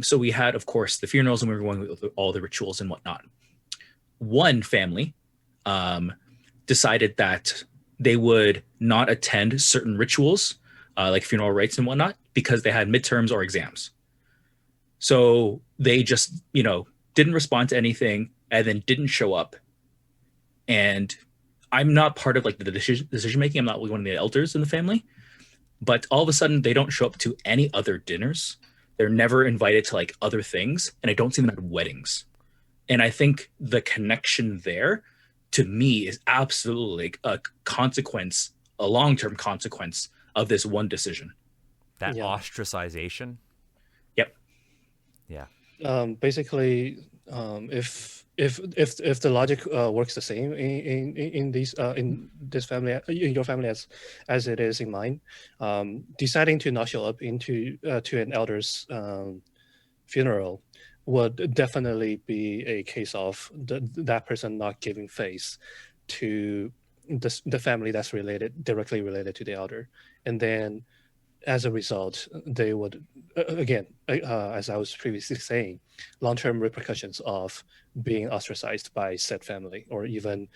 So we had, of course, the funerals, and we were going with all the rituals and whatnot. One family decided that they would not attend certain rituals, like funeral rites and whatnot, because they had midterms or exams. So they just, didn't respond to anything and then didn't show up. And I'm not part of like the decision making. I'm not one of the elders in the family. But all of a sudden, they don't show up to any other dinners. They're never invited to like other things, and I don't see them at weddings. And I think the connection there, to me, is absolutely like a consequence, a long-term consequence of this one decision. That ostracization. Yep. Yeah. Basically, if the logic works the same in this family, in your family as it is in mine, deciding to not show up to an elder's funeral would definitely be a case of that person not giving face to the family that's directly related to the elder, and then as a result, they would, again, as I was previously saying, long-term repercussions of being ostracized by said family, or even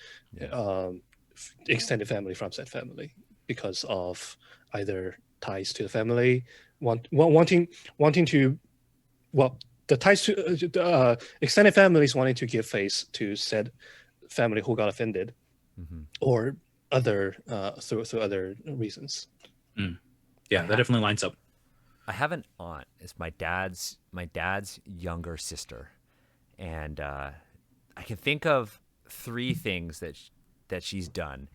extended family from said family, because of either ties to the family, wanting to, well, the ties to extended families wanting to give face to said family who got offended, or other through other reasons. Yeah, that definitely lines up. I have an aunt. It's my dad's younger sister, and I can think of three things that she's done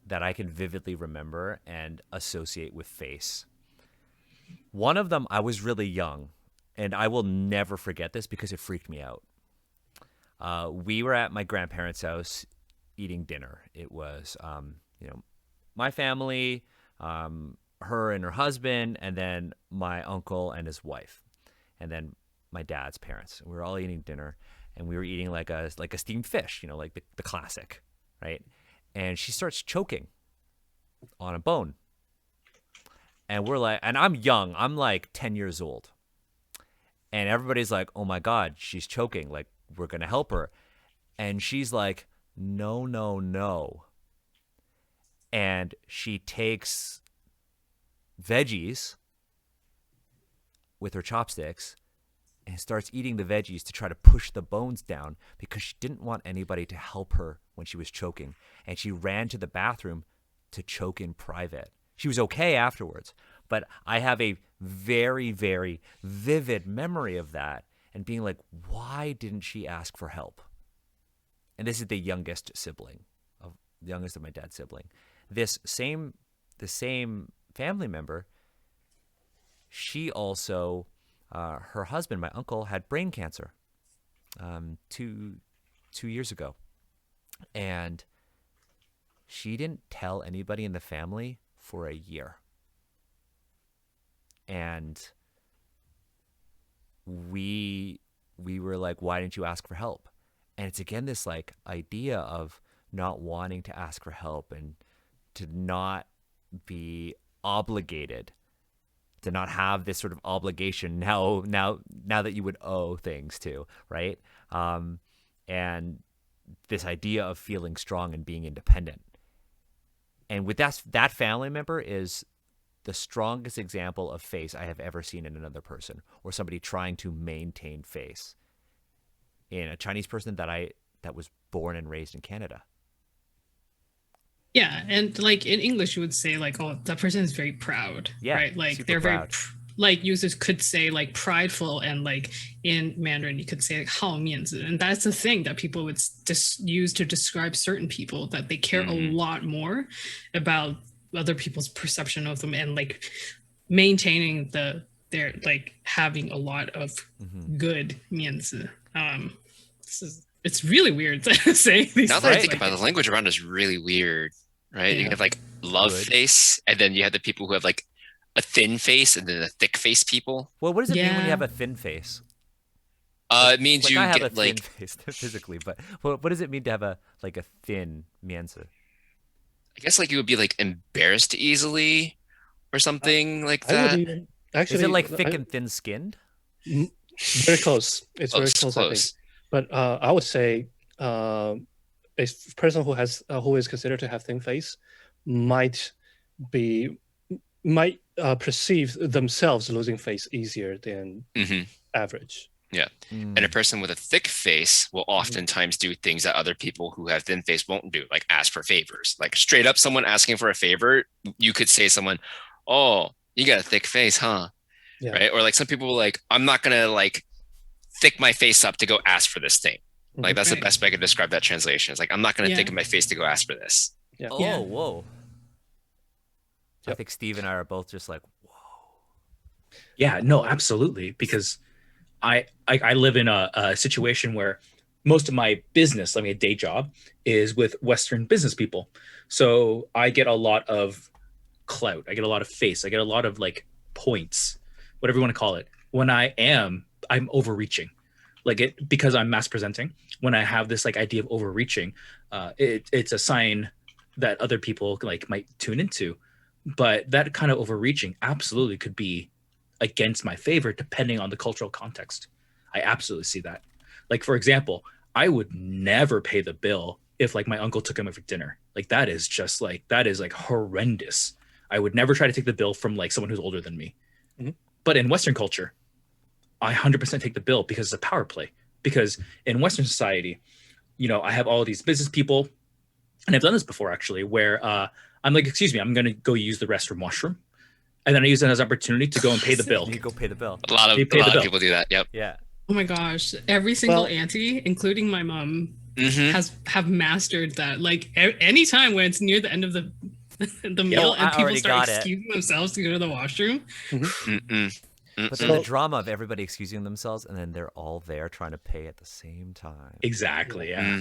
that I can vividly remember and associate with face. One of them, I was really young, and I will never forget this because it freaked me out. We were at my grandparents' house eating dinner. It was, my family, her and her husband, and then my uncle and his wife, and then my dad's parents. We were all eating dinner, and we were eating like a steamed fish, like the classic, right? And she starts choking on a bone. And we're like, and I'm young, I'm like 10 years old. And everybody's like, oh my God, she's choking. Like, we're going to help her. And she's like, no, no, no. And she takes veggies with her chopsticks and starts eating the veggies to try to push the bones down because she didn't want anybody to help her when she was choking. And she ran to the bathroom to choke in private. She was okay afterwards, but I have a very, very vivid memory of that and being like, why didn't she ask for help? And this is the youngest of my dad's sibling. The same family member, she also, her husband, my uncle, had brain cancer 2 years ago. And she didn't tell anybody in the family for a year. And we were like, why didn't you ask for help? And it's again this like idea of not wanting to ask for help and to not be obligated, to not have this sort of obligation now that you would owe things to, right? And this idea of feeling strong and being independent. And with that family member is the strongest example of face I have ever seen in another person, or somebody trying to maintain face in a Chinese person that was born and raised in Canada. Yeah, and like in English, you would say like, "Oh, that person is very proud," Yeah, right? Like super they're proud. very like users could say like prideful, and like in Mandarin, you could say like 好面子, and that's the thing that people would just use to describe certain people, that they care a lot more about other people's perception of them and like maintaining their like having a lot of good 面子. It's really weird to say these Now that I things, think like, about it, the language around is really weird, right? You Yeah. have like love Good. face, and then you have the people who have like a thin face, and then the thick face people. Well, what does it mean when you Yeah. have a thin face? It means Like you I have a get thin like face physically, but what does it mean to have a thin Mianzi? I guess like you would be like embarrassed easily or something like I would that. even actually. Is it like thick and thin skinned? Very close. It's very close. I think. But I would say a person who is considered to have thin face might perceive themselves losing face easier than average. Yeah. And a person with a thick face will oftentimes do things that other people who have thin face won't do, like ask for favors. Like straight up someone asking for a favor, you could say someone, oh, you got a thick face, huh? Yeah. Right. Or like some people will like, I'm not going to like thick my face up to go ask for this thing. Like that's the best way I could describe that translation. It's like, I'm not going to thicken my face to go ask for this. Yeah. Oh, Yeah. whoa. I Yep. think Steve and I are both just like, whoa. Yeah, no, absolutely. Because I live in a situation where most of my business, I mean, a day job, is with Western business people. So I get a lot of clout. I get a lot of face. I get a lot of like points, whatever you want to call it. When I'm overreaching, because I'm mass presenting. When I have this like idea of overreaching, it's a sign that other people like might tune into. But that kind of overreaching absolutely could be against my favor depending on the cultural context. I absolutely see that. Like, for example, I would never pay the bill if like my uncle took him out for dinner. Like that is horrendous. I would never try to take the bill from like someone who's older than me. But in Western culture, I 100% take the bill because it's a power play. Because in Western society, I have all these business people, and I've done this before actually, where I'm like, excuse me, I'm going to go use the restroom washroom. And then I use it as an opportunity to go and pay the bill. You go pay the bill. A lot of people do that. Yep. Yeah. Oh my gosh, every single auntie, including my mom, have mastered that. Like anytime when it's near the end of the meal and people start excusing themselves to go to the washroom. But then the drama of everybody excusing themselves, and then they're all there trying to pay at the same time. Exactly. Yeah.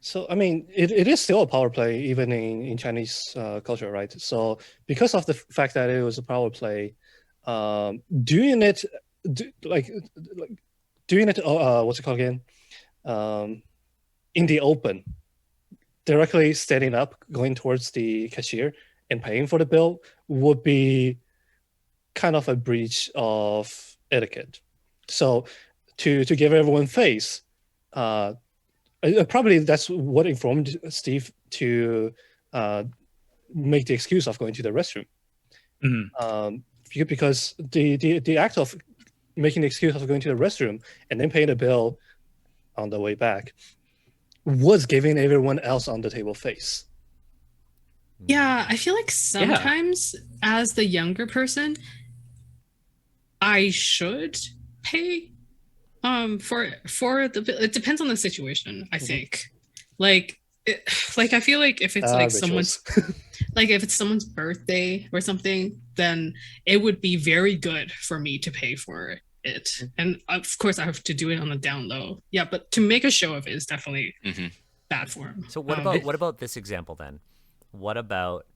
So, I mean, it is still a power play, even in Chinese culture, right? So, because of the fact that it was a power play, doing it, doing it, what's it called again? In the open, directly standing up, going towards the cashier and paying for the bill would be kind of a breach of etiquette. So, to give everyone face, probably that's what informed Steve to make the excuse of going to the restroom. Because the act of making the excuse of going to the restroom and then paying the bill on the way back was giving everyone else on the table face. Yeah, I feel like sometimes as the younger person, I should pay for the, it depends on the situation, I think. Like I feel like if it's like someone's like if it's someone's birthday or something, then it would be very good for me to pay for it. And of course I have to do it on the down low. Yeah, but to make a show of it is definitely bad form. So what about this example then? What about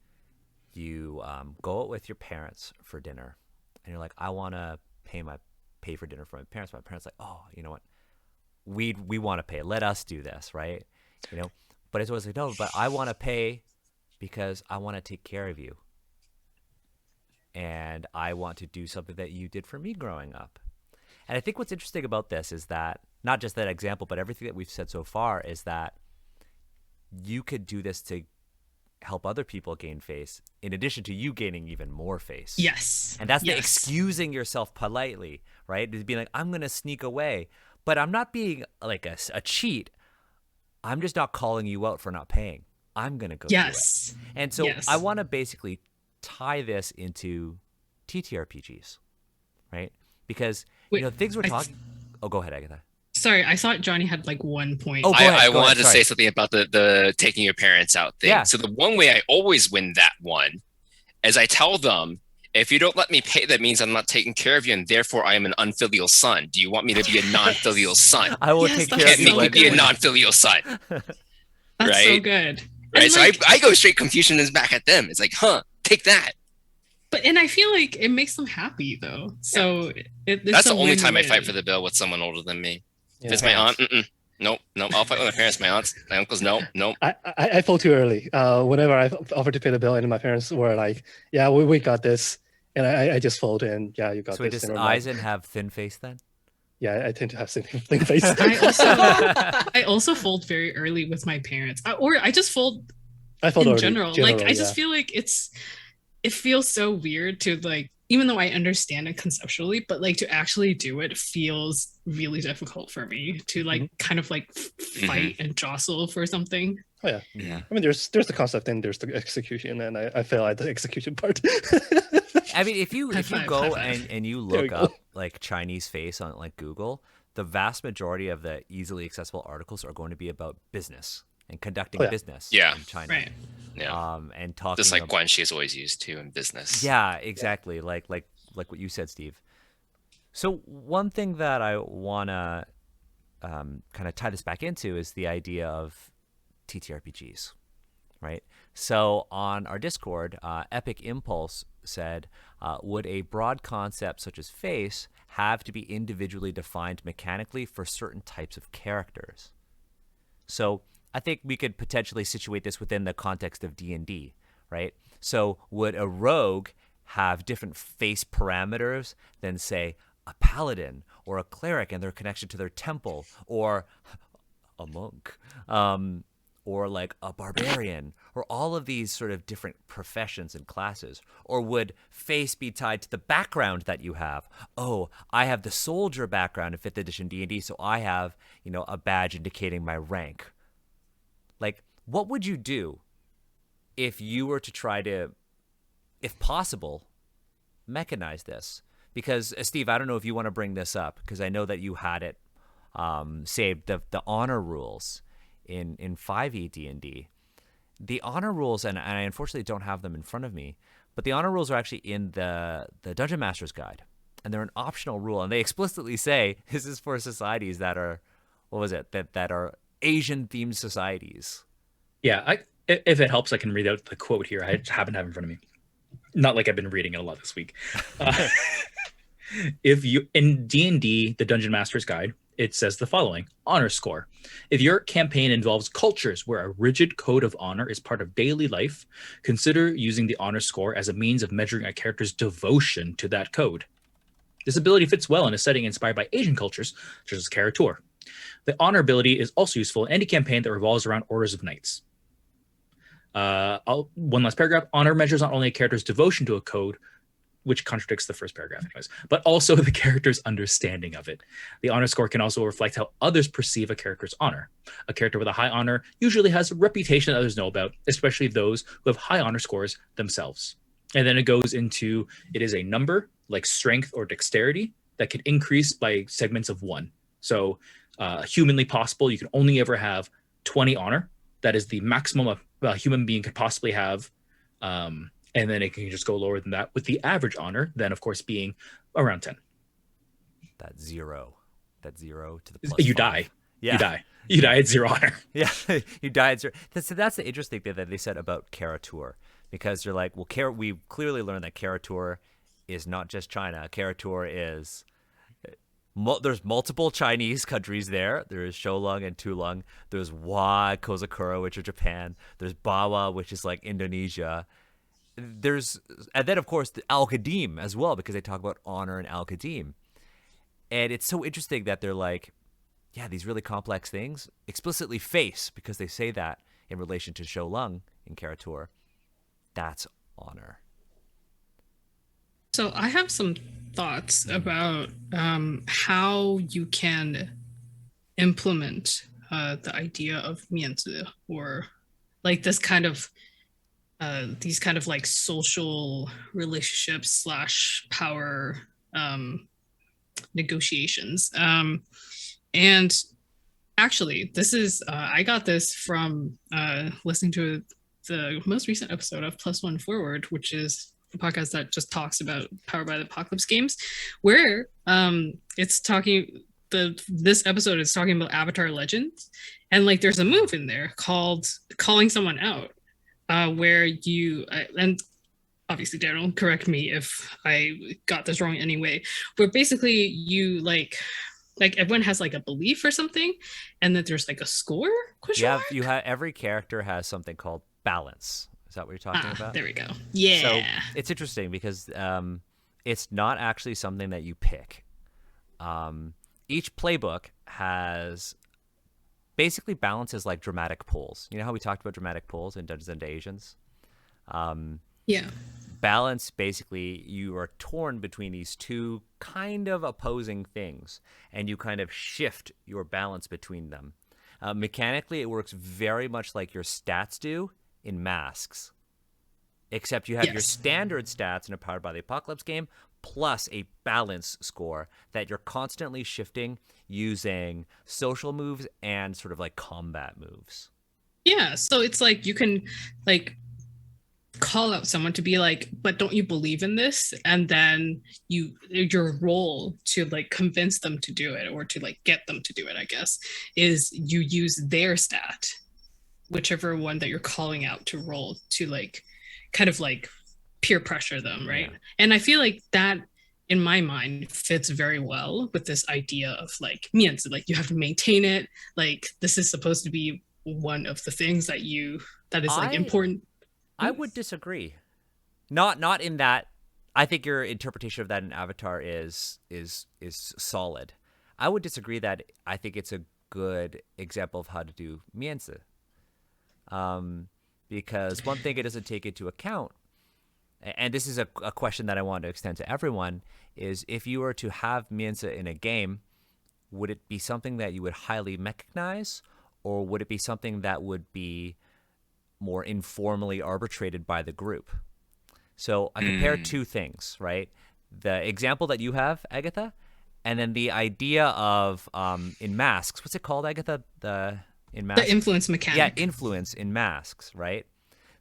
you go out with your parents for dinner and you're like, I want to pay for dinner for my parents. My parents like, oh, you know what? We want to pay. Let us do this, right? You know, but it's always like, no, but I want to pay because I want to take care of you. And I want to do something that you did for me growing up. And I think what's interesting about this is that not just that example, but everything that we've said so far is that you could do this to help other people gain face in addition to you gaining even more face. Yes. And that's the excusing yourself politely, right? To be like, I'm going to sneak away, but I'm not being like a cheat. I'm just not calling you out for not paying. I'm going to go do it. And so I want to basically tie this into TTRPGs, right? Because, you know, things we're talking... Oh, go ahead, Agatha. Sorry, I thought Johnny had like one point. Oh, I wanted to say something about the taking your parents out thing. So the one way I always win that one is I tell them, if you don't let me pay, that means I'm not taking care of you, and therefore I am an unfilial son. Do you want me to be a non-filial son? I will take care of you. Can't make me be a non-filial son. That's so good. Right, so like, I go straight Confucianism back at them. It's like, take that. And I feel like it makes them happy though. So that's the only time I fight for the bill with someone older than me. If it's my aunt, nope. I'll fight with my parents. My aunts, my uncles, nope. I fought too early. Whenever I offered to pay the bill, and my parents were like, "Yeah, we got this," and I just fold and you got this. So does Eisen have thin face then? Yeah, I tend to have thin face. I also fold very early with my parents, or I just fold. I fold in general. Like I just feel like it feels so weird to like, even though I understand it conceptually, but like to actually do it feels really difficult for me to like kind of like fight and jostle for something. Oh yeah. I mean, there's the concept and there's the execution, and I fail at the execution part. I mean, if you go and you look up like Chinese face on like Google, the vast majority of the easily accessible articles are going to be about business and conducting business in China. Right. Yeah. And talking just like guanxi is always used too in business. Yeah, exactly. Like what you said, Steve. So one thing that I wanna kind of tie this back into is the idea of TTRPGs, right? So on our Discord, Epic Impulse said, would a broad concept such as face have to be individually defined mechanically for certain types of characters? So I think we could potentially situate this within the context of D&D, right? So would a rogue have different face parameters than, say, a paladin or a cleric and their connection to their temple, or a monk, or like a barbarian, or all of these sort of different professions and classes? Or would face be tied to the background that you have? Oh, I have the soldier background in 5th edition D&D, so I have, a badge indicating my rank. Like, what would you do if you were to try to, if possible, mechanize this? Because, Steve, I don't know if you want to bring this up, because I know that you had it saved, the honor rules in 5e D&D. The honor rules, and I unfortunately don't have them in front of me, but the honor rules are actually in the Dungeon Master's Guide. and they're an optional rule, and they explicitly say this is for societies that are, what was it, that are Asian themed societies. Yeah, if it helps, I can read out the quote here. I happen to have it in front of me. Not like I've been reading it a lot this week. If you in D&D, the Dungeon Master's Guide, it says the following: honor score. If your campaign involves cultures where a rigid code of honor is part of daily life, consider using the honor score as a means of measuring a character's devotion to that code. This ability fits well in a setting inspired by Asian cultures, such as Karator. The honor ability is also useful in any campaign that revolves around orders of knights. One last paragraph. Honor measures not only a character's devotion to a code, which contradicts the first paragraph anyways, but also the character's understanding of it. The honor score can also reflect how others perceive a character's honor. A character with a high honor usually has a reputation that others know about, especially those who have high honor scores themselves. And then it goes into, it is a number like strength or dexterity that can increase by segments of 1. So humanly possible, you can only ever have 20 honor. That is the maximum a human being could possibly have. And then it can just go lower than that, with the average honor then, of course, being around 10. That zero to the plus you 5. Die. Yeah. You die. You die at 0 honor. Yeah, you die at 0. That's the interesting thing that they said about Karator, because they're like, well, we clearly learned that Karator is not just China. Karator is there's multiple Chinese countries there. There is Shoulong and Tulung. There's Wa, Kozakura, which are Japan. There's Bawa, which is like Indonesia. And then of course the Al-Qadim as well, because they talk about honor and Al-Qadim. And it's so interesting that they're like, yeah, these really complex things explicitly face, because they say that in relation to Shoulong in Karator, that's honor. So I have some thoughts about how you can implement the idea of Mianzi, or like this kind of these kind of like social relationships / power negotiations. And actually, this is I got this from listening to the most recent episode of Plus One Forward, which is a podcast that just talks about Power by the Apocalypse games, where it's talking. This episode is talking about Avatar Legends, and like there's a move in there called calling someone out, where you and obviously Daryl, correct me if I got this wrong anyway, but basically you like everyone has like a belief or something, and that there's like a score question mark? You have every character has something called balance. Is that what you're talking about? There we go. Yeah. So it's interesting because it's not actually something that you pick. Each playbook has basically balances like dramatic pulls. You know how we talked about dramatic pulls in Dungeons and Asians? Yeah. Balance, basically, you are torn between these two kind of opposing things, and you kind of shift your balance between them. Mechanically, it works very much like your stats do in Masks, except you have your standard stats in a Powered by the Apocalypse game, plus a balance score that you're constantly shifting using social moves and sort of like combat moves. Yeah, so it's like you can like call out someone to be like, but don't you believe in this? And then your role to like convince them to do it, or to like get them to do it, I guess, is you use their stat, whichever one that you're calling out to roll, to like kind of like peer pressure them, right? Yeah. And I feel like that in my mind fits very well with this idea of like Mianzi, like you have to maintain it, like this is supposed to be one of the things that is like important. I would disagree. Not in that. I think your interpretation of that in Avatar is solid. I would disagree that I think it's a good example of how to do Mianzi. Because one thing it doesn't take into account, and this is a question that I want to extend to everyone, is if you were to have Mianzi in a game, would it be something that you would highly mechanize, or would it be something that would be more informally arbitrated by the group? So I compare two things, right? The example that you have, Agatha, and then the idea of in Masks. What's it called, Agatha? In Masks? The influence mechanic. Yeah, influence in Masks, right?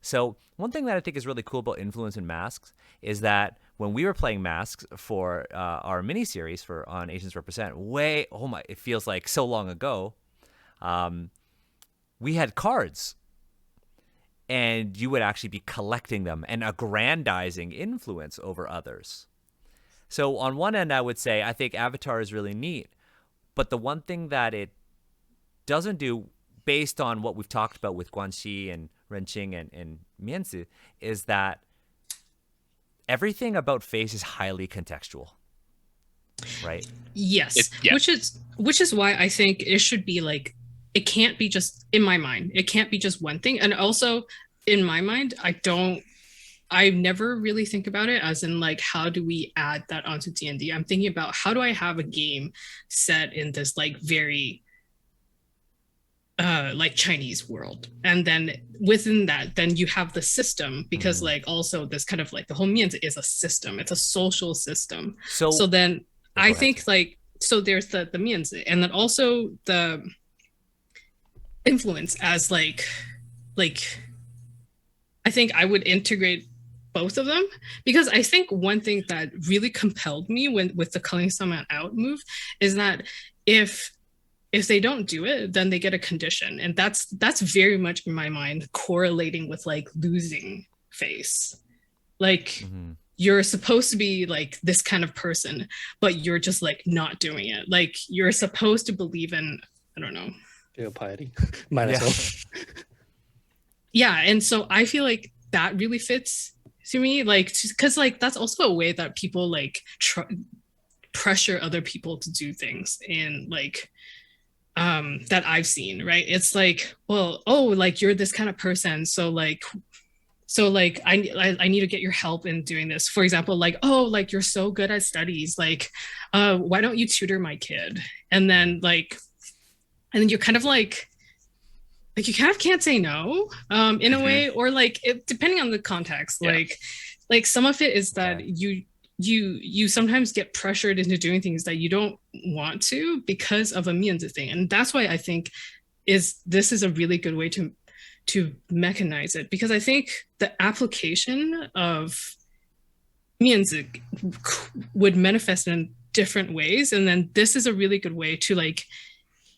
So one thing that I think is really cool about influence in Masks is that when we were playing Masks for our mini series for on Asians Represent, it feels like so long ago. We had cards, and you would actually be collecting them and aggrandizing influence over others. So on one end, I would say I think Avatar is really neat, but the one thing that it doesn't do, based on what we've talked about with guanxi and renqing and Mianzi, is that everything about face is highly contextual, right? Yes, Yeah. which is why I think it should be like, it can't be just, in my mind, it can't be just one thing. And also in my mind, I never really think about it as in like, how do we add that onto D&D? I'm thinking about, how do I have a game set in this like very like Chinese world, and then within that then you have the system, because like also this kind of like the whole Mianzi is a system, it's a social system. So then I think like, so there's the Mianzi, and then also the influence as like I think I would integrate both of them, because I think one thing that really compelled me with the culling someone out move is that if they don't do it, then they get a condition. And that's very much in my mind correlating with like losing face. Like you're supposed to be like this kind of person, but you're just like not doing it. Like you're supposed to believe in, I don't know. Piety. Might as well. Yeah. And so I feel like that really fits to me. Like, because like that's also a way that people like pressure other people to do things in like, that I've seen, right? It's like, well, oh, like you're this kind of person, so like I need to get your help in doing this. For example, like, oh, like you're so good at studies, like why don't you tutor my kid? And then you're kind of like you kind of can't say no in a way, or like depending on the context. Like some of it is that you sometimes get pressured into doing things that you don't want to because of a Mianzi thing. And that's why I think this is a really good way to mechanize it, because I think the application of Mianzi would manifest in different ways. And then this is a really good way to like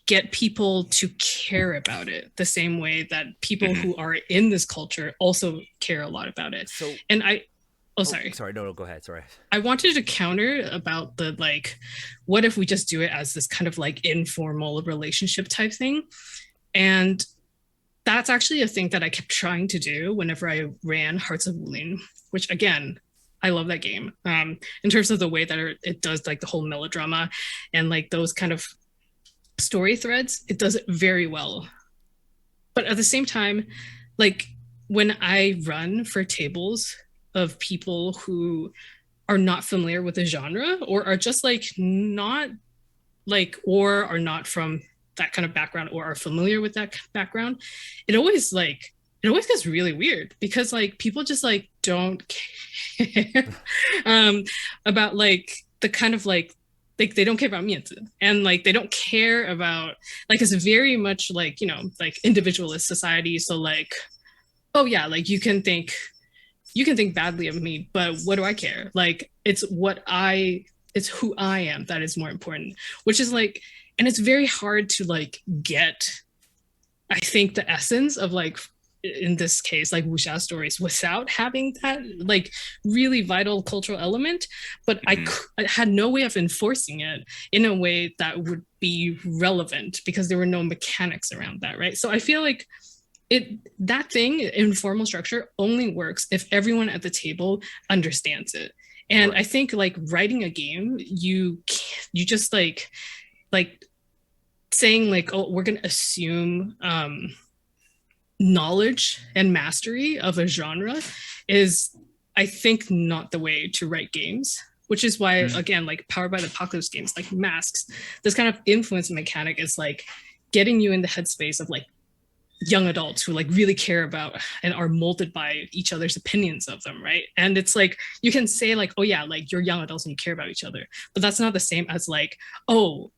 get people to care about it the same way that people who are in this culture also care a lot about it. So, and sorry. No, go ahead. Sorry. I wanted to counter about the like, what if we just do it as this kind of like informal relationship type thing? And that's actually a thing that I kept trying to do whenever I ran Hearts of Wulin, which again, I love that game. In terms of the way that it does like the whole melodrama and like those kind of story threads, it does it very well. But at the same time, like when I run for tables of people who are not familiar with the genre, or are just like not like, or are not from that kind of background, or are familiar with that background, it always gets really weird, because like people just like don't care about like the kind of like they don't care about Mianzi, and like they don't care about like, it's very much like, you know, like individualist society. So like, oh yeah, like you can think badly of me, but what do I care? Like it's who I am that is more important, which is like, and it's very hard to like get, I think, the essence of like, in this case, like wuxia stories without having that like really vital cultural element. But I had no way of enforcing it in a way that would be relevant, because there were no mechanics around that, right? So I feel like that thing, informal structure, only works if everyone at the table understands it. And right. I think like writing a game, you just like saying like, oh, we're going to assume knowledge and mastery of a genre is, I think, not the way to write games, which is why, again, like Powered by the Apocalypse games, like Masks, this kind of influence mechanic is like getting you in the headspace of like young adults who like really care about and are molded by each other's opinions of them, right? And it's like, you can say like, oh yeah, like you're young adults and you care about each other, but that's not the same as like, oh,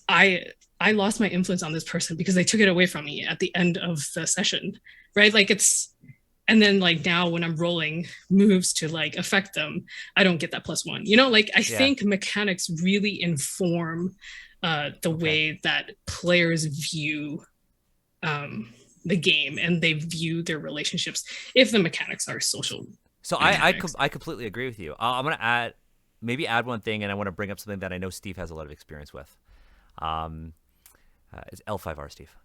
I lost my influence on this person because they took it away from me at the end of the session, right? Like it's and then like now when I'm rolling moves to like affect them, I don't get that +1. You know, like I think mechanics really inform the way that players view the game, and they view their relationships if the mechanics are social. So I completely agree with you. I'm gonna add one thing, and I want to bring up something that I know Steve has a lot of experience with. It's L5R, Steve.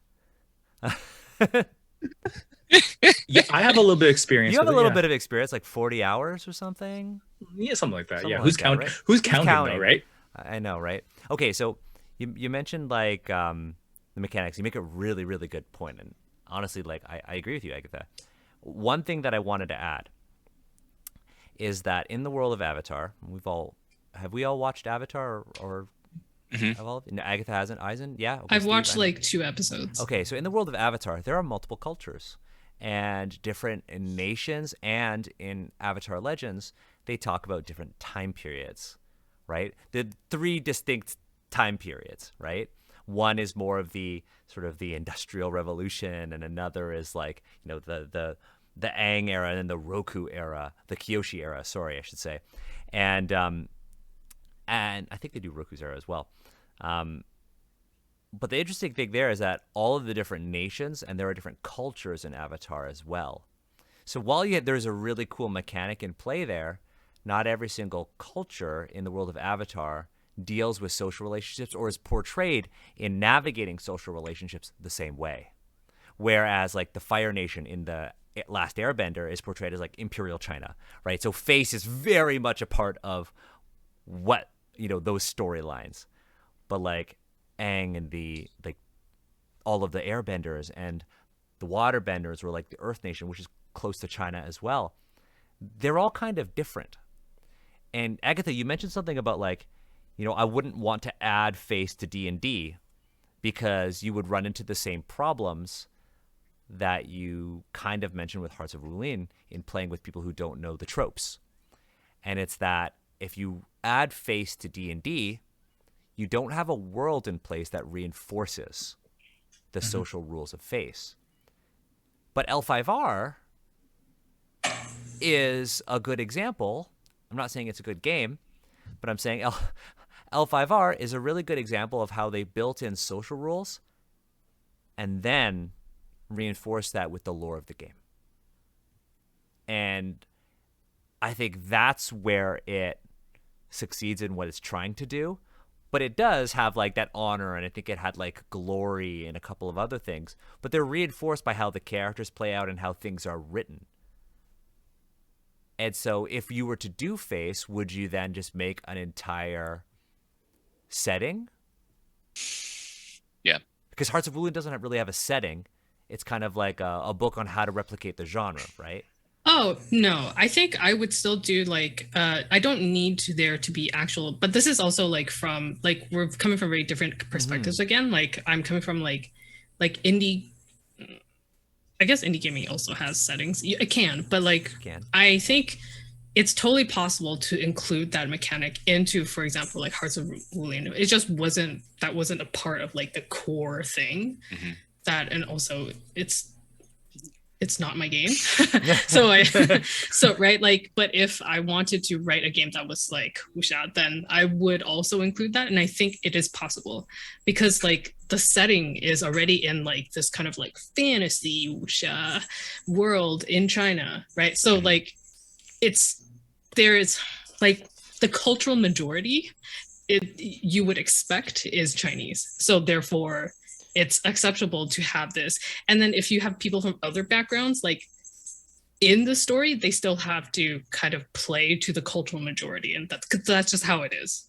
Yeah, I have a little bit of experience. You have a little bit of experience, like 40 hours or something. Yeah, something like that. Something yeah, like who's that, counting? right? Who's counting though, right? I know, right? Okay, so you mentioned like the mechanics. You make a really, really good point, and honestly, like I agree with you, Agatha. One thing that I wanted to add is that in the world of Avatar, have we all watched Avatar or no, Agatha hasn't. Eisen, yeah. Okay, I've Steve, watched like 2 episodes. Okay, so in the world of Avatar, there are multiple cultures and different nations, and in Avatar Legends, they talk about different time periods, right? The 3 distinct time periods, right? One is more of the sort of the Industrial Revolution, and another is like, you know, the Aang era, and then the Roku era, the Kyoshi era. Sorry, I should say, and I think they do Roku's era as well. But the interesting thing there is that all of the different nations, and there are different cultures in Avatar as well. So while there's a really cool mechanic in play there, not every single culture in the world of Avatar deals with social relationships or is portrayed in navigating social relationships the same way. Whereas like the Fire Nation in the Last Airbender is portrayed as like Imperial China, right? So face is very much a part of what, you know, those storylines. But like Aang and the like all of the airbenders and the waterbenders, or like the Earth Nation, which is close to China as well, they're all kind of different. And Agatha, you mentioned something about like, you know, I wouldn't want to add face to D&D because you would run into the same problems that you kind of mentioned with Hearts of Wulin in playing with people who don't know the tropes. And it's that if you add face to D&D, you don't have a world in place that reinforces the social rules of face. But L5R is a good example. I'm not saying it's a good game, but I'm saying L5R is a really good example of how they built in social rules and then reinforce that with the lore of the game. And I think that's where it succeeds in what it's trying to do. But it does have like that honor, and I think it had like glory and a couple of other things. But they're reinforced by how the characters play out and how things are written. And so if you were to do face, would you then just make an entire setting? Yeah. Because Hearts of Wulin doesn't really have a setting. It's kind of like a book on how to replicate the genre, right? Oh, no. I think I would still do like I don't need there to be actual, but this is also like from like we're coming from very different perspectives again. Like I'm coming from like indie, I guess indie gaming also has settings. It can, but like I think it's totally possible to include that mechanic into, for example, like Hearts of Wulin. It just wasn't a part of like the core thing. That, and also it's not my game. So right, like, but if I wanted to write a game that was like Usha, then I would also include that. And I think it is possible because like the setting is already in like this kind of like fantasy Usha world in China, right? So like there is like the cultural majority you would expect is Chinese. So therefore it's acceptable to have this. And then if you have people from other backgrounds, like in the story, they still have to kind of play to the cultural majority. And that's just how it is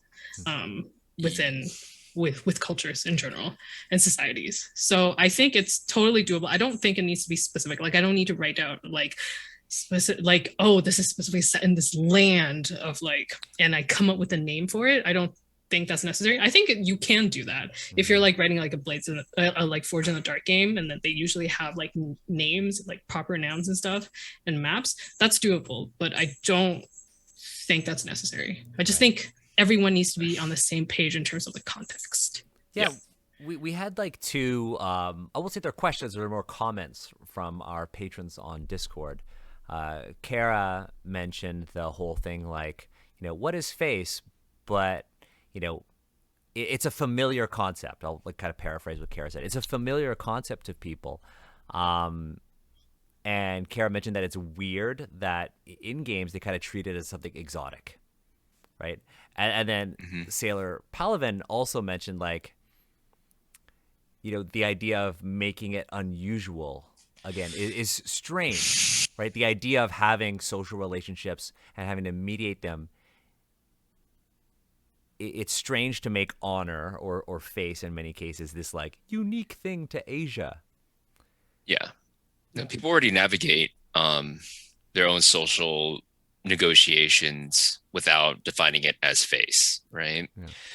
with cultures in general and societies. So I think it's totally doable. I don't think it needs to be specific. Like I don't need to write out like specific, like, oh, this is specifically set in this land of like, and I come up with a name for it. I don't think that's necessary. I think you can do that if you're like writing like a Blades in like Forge in the Dark game, and that they usually have like names, like proper nouns and stuff and maps. That's doable, but I don't think that's necessary. I just think everyone needs to be on the same page in terms of the context. Yeah. We had like 2 I won't say they're questions, or more comments from our patrons on Discord. Kara mentioned the whole thing like, what is face? But, it's a familiar concept. I'll like kind of paraphrase what Kara said. It's a familiar concept to people. And Kara mentioned that it's weird that in games they kind of treat it as something exotic, right? And then Sailor Palavin also mentioned like, the idea of making it unusual again is strange, right? The idea of having social relationships and having to mediate them. It's strange to make honor or face in many cases this like unique thing to Asia. Yeah. People already navigate their own social negotiations without defining it as face, right?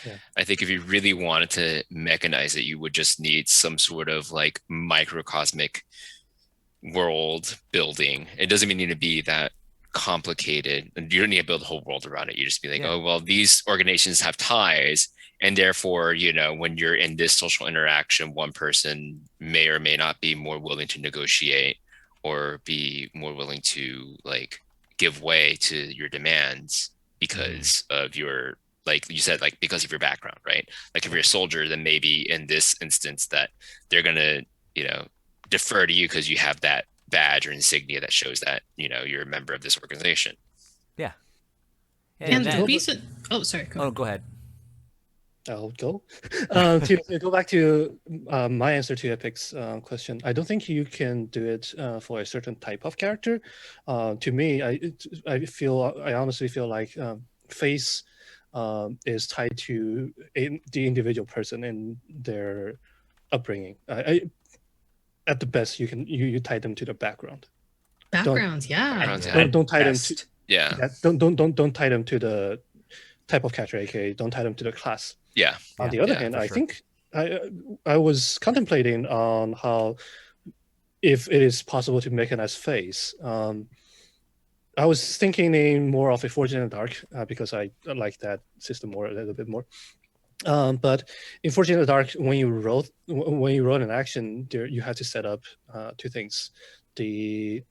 Yeah. I think if you really wanted to mechanize it, you would just need some sort of like microcosmic world building. It doesn't even need to be that complicated. You don't need to build a whole world around it. You just be like, oh, well, these organizations have ties. And therefore, when you're in this social interaction, one person may or may not be more willing to negotiate or be more willing to like give way to your demands because of your, like you said, like because of your background, right? Like if you're a soldier, then maybe in this instance that they're going to, defer to you because you have that badge or insignia that shows that, you're a member of this organization. Yeah. And then, oh, sorry. go ahead. I'll go. To go back to my answer to Epic's question, I don't think you can do it for a certain type of character. To me, I honestly feel like face is tied to the individual person and their upbringing. At the best, you tie them to the background. Backgrounds, Don't tie them to don't tie them to the type of character, aka don't tie them to the class. Yeah. On the other hand, I think I was contemplating on how if it is possible to mechanize face. I was thinking in more of a Forged in the Dark because I like that system a little bit more. But in Forged in the Dark, when you wrote an action, there you have to set up two things. The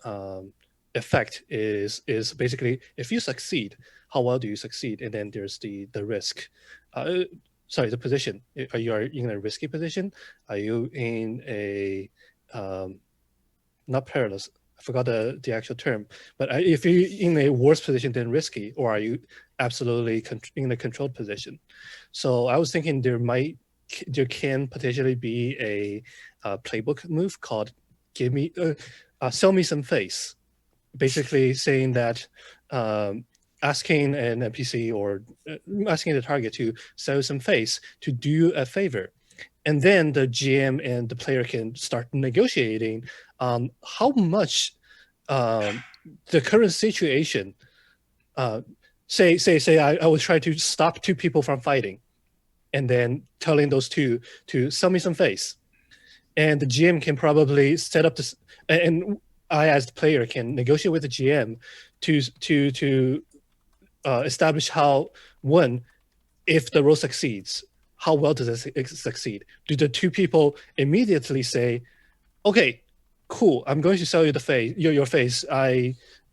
effect is basically if you succeed, how well do you succeed, and then there's the risk. The position. Are you in a risky position? Are you in a not perilous? I forgot the actual term. But if you're in a worse position than risky, or are you absolutely in a controlled position? So I was thinking there can potentially be a playbook move called sell me some face. Basically saying that asking an NPC or asking the target to sell some face to do a favor. And then the GM and the player can start negotiating how much the current situation, say I would try to stop two people from fighting and then telling those two to sell me some face. And the GM can probably set up this, and I as the player can negotiate with the GM to establish how, one, if the role succeeds, how well does it succeed? Do the two people immediately say, okay, cool, I'm going to sell you your face.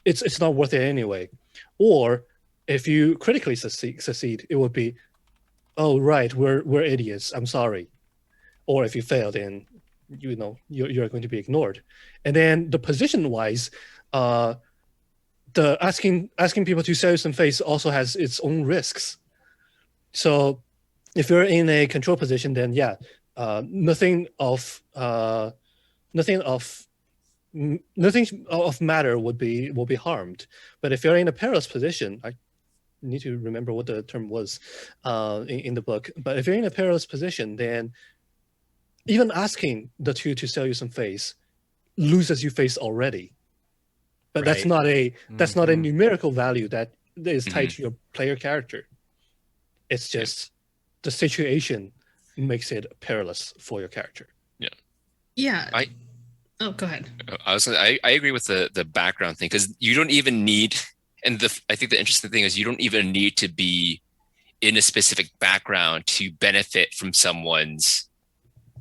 It's not worth it anyway. Or if you critically succeed, it would be, oh right, we're idiots, I'm sorry. Or if you fail, then you're going to be ignored. And then the position wise, the asking people to sell you some face also has its own risks. So if you're in a control position, then nothing of matter will be harmed. But if you're in a perilous position, I need to remember what the term was in the book. But if you're in a perilous position, then even asking the two to sell you some face loses you face already. But that's not a numerical value that is tied to your player character. It's just the situation makes it perilous for your character. Yeah. Oh, go ahead. I agree with the background thing, because you don't even need, and I think the interesting thing is you don't even need to be in a specific background to benefit from someone's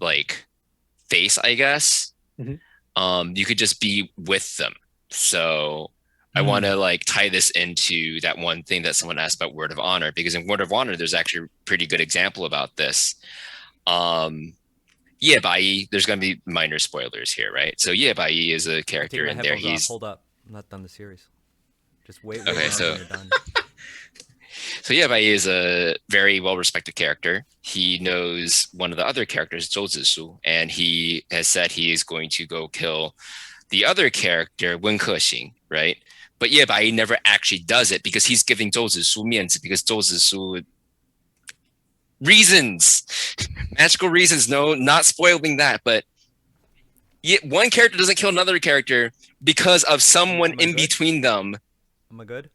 like face, I guess. You could just be with them. So I want to like tie this into that one thing that someone asked about Word of Honor, because in Word of Honor, there's actually a pretty good example about this. Ye Bai, there's going to be minor spoilers here, right? So Ye Bai is a character in there. Hold up. I'm not done the series. Just wait. Okay, so when you're done. So Ye Bai is a very well-respected character. He knows one of the other characters, Zhou Zisu, and he has said he is going to go kill the other character, Wen Kexing, right? But Ye Bai never actually does it because he's giving Zhou Zisu mianzi, because Zhou Zisu reasons, magical reasons. No, not spoiling that, but one character doesn't kill another character because of someone in between them. Am I good?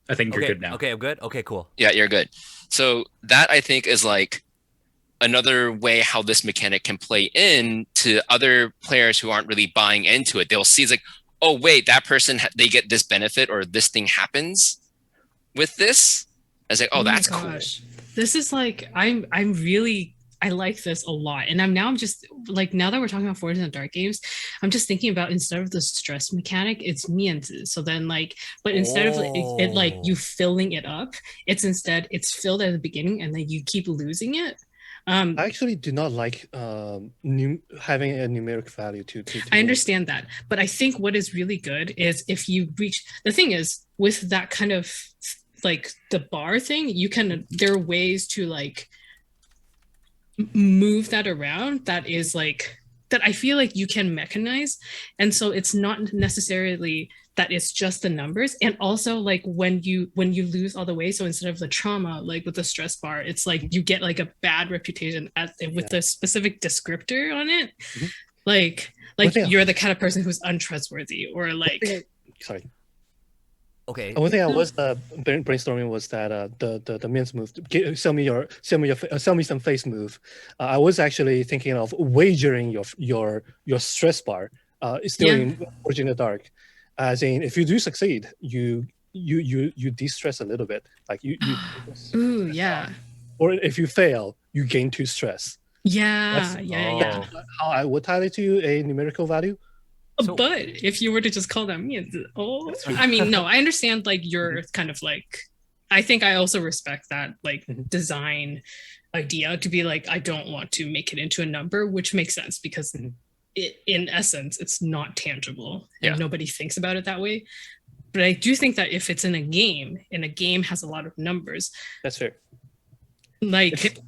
I think you're good now. Okay, I'm good. Okay, cool. Yeah, you're good. So that I think is like another way how this mechanic can play in to other players who aren't really buying into it. They'll see it's like, oh wait, that person they get this benefit or this thing happens with this. I was like, oh, that's cool. This is like I like this a lot. And I'm just like, now that we're talking about Forged in the Dark games, I'm just thinking about, instead of the stress mechanic, it's mianzi. So then like, but instead of it like you filling it up, it's filled at the beginning and then you keep losing it. I actually do not like having a numeric value to I understand that, but I think what is really good is if you reach, the thing is with that kind of like the bar thing, there are ways to like move that around that is like, that I feel like you can mechanize. And so it's not necessarily that it's just the numbers. And also like when you lose all the way, so instead of the trauma, like with the stress bar, it's like you get like a bad reputation with the specific descriptor on it. Mm-hmm. Like you're the kind of person who's untrustworthy, or like sorry. Okay. One thing I was brainstorming was that the men's move, sell me some face move. I was actually thinking of wagering your stress bar. Still in Forged in the Dark, as in if you do succeed, you de-stress a little bit, like you ooh yeah. Or if you fail, you gain 2 stress. Yeah. How I would tie it to a numerical value. So, but if you were to just call that mianzi, I mean, no, I understand like you're kind of like, I think I also respect that like design idea to be like, I don't want to make it into a number, which makes sense because in essence, it's not tangible and nobody thinks about it that way. But I do think that if it's in a game, and a game has a lot of numbers, that's fair. Like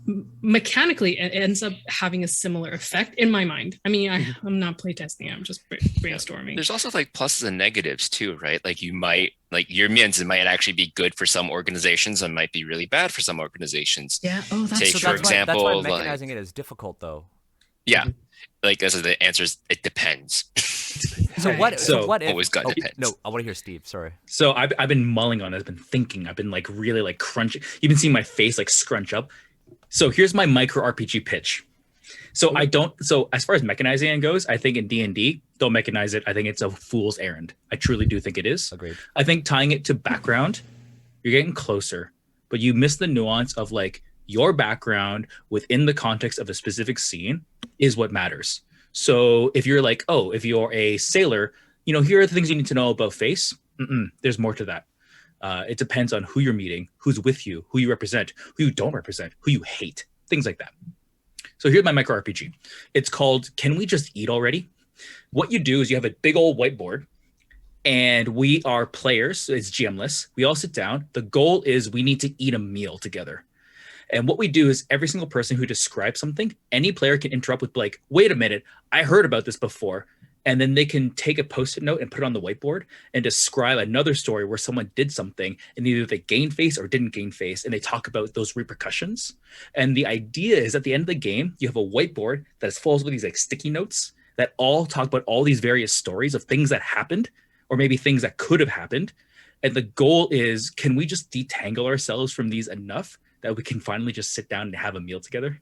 mechanically it ends up having a similar effect in my mind. I mean, I'm not playtesting, I'm just brainstorming. There's also like pluses and negatives too, right? Like you might, like your mianzi might actually be good for some organizations and might be really bad for some organizations. Yeah. Oh, that's Take, for example, that's why mechanizing it is difficult though. Yeah. Like as the answer is, it depends. So what if always got depends. No, I want to hear Steve. Sorry. So I've been mulling on it. I've been thinking. I've been like really like crunching. You've been seeing my face like scrunch up. So here's my micro RPG pitch. So So as far as mechanizing goes, I think in D&D, don't mechanize it. I think it's a fool's errand. I truly do think it is. Agreed. I think tying it to background, you're getting closer, but you miss the nuance of like your background within the context of a specific scene is what matters. So if you're like, oh, if you're a sailor, here are the things you need to know about face. There's more to that. It depends on who you're meeting, who's with you, who you represent, who you don't represent, who you hate, things like that. So here's my micro RPG. It's called Can We Just Eat Already? What you do is you have a big old whiteboard, and we are players. So it's GM-less. We all sit down. The goal is we need to eat a meal together. And what we do is every single person who describes something, any player can interrupt with like, wait a minute, I heard about this before. And then they can take a Post-it note and put it on the whiteboard and describe another story where someone did something and either they gained face or didn't gain face. And they talk about those repercussions. And the idea is at the end of the game, you have a whiteboard that is full of these like sticky notes that all talk about all these various stories of things that happened or maybe things that could have happened. And the goal is, can we just detangle ourselves from these enough that we can finally just sit down and have a meal together?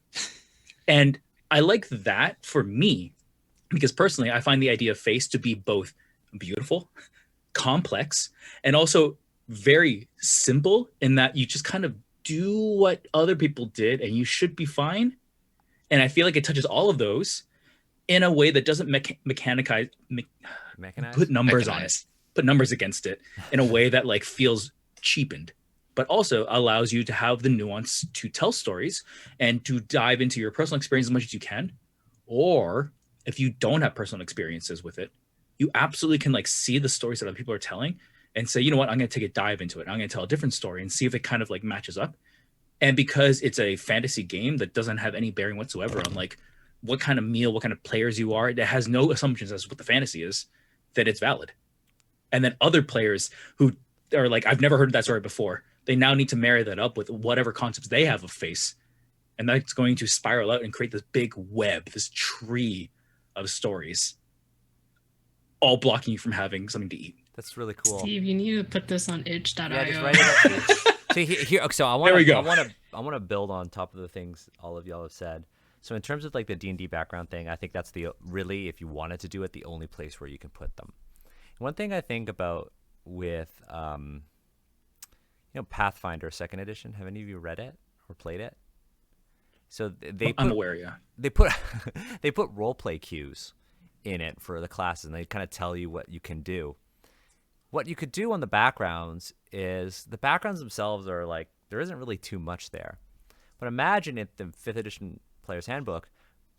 And I like that for me, because personally, I find the idea of face to be both beautiful, complex, and also very simple in that you just kind of do what other people did and you should be fine. And I feel like it touches all of those in a way that doesn't put numbers on it. put numbers against it in a way that like feels cheapened, but also allows you to have the nuance to tell stories and to dive into your personal experience as much as you can. Or if you don't have personal experiences with it, you absolutely can like see the stories that other people are telling and say, you know what, I'm going to take a dive into it. I'm going to tell a different story and see if it kind of like matches up. And because it's a fantasy game that doesn't have any bearing whatsoever on like what kind of meal, what kind of players you are, it has no assumptions as to what the fantasy is, that it's valid. And then other players who are like, I've never heard that story before, they now need to marry that up with whatever concepts they have of face. And that's going to spiral out and create this big web, this tree of stories, all blocking you from having something to eat. That's really cool. Steve, you need to put this on itch.io. Yeah, just write it up. See, here, so I want There we go. I want to build on top of the things all of y'all have said. So in terms of like the D&D background thing, I think that's the really, if you wanted to do it, the only place where you can put them. One thing I think about with Pathfinder 2nd edition, have any of you read it or played it? So I'm aware, yeah. They put they put role play cues in it for the classes, and they kind of tell you what you can do. What you could do on the backgrounds is the backgrounds themselves are like, there isn't really too much there. But imagine in the 5th edition Player's Handbook,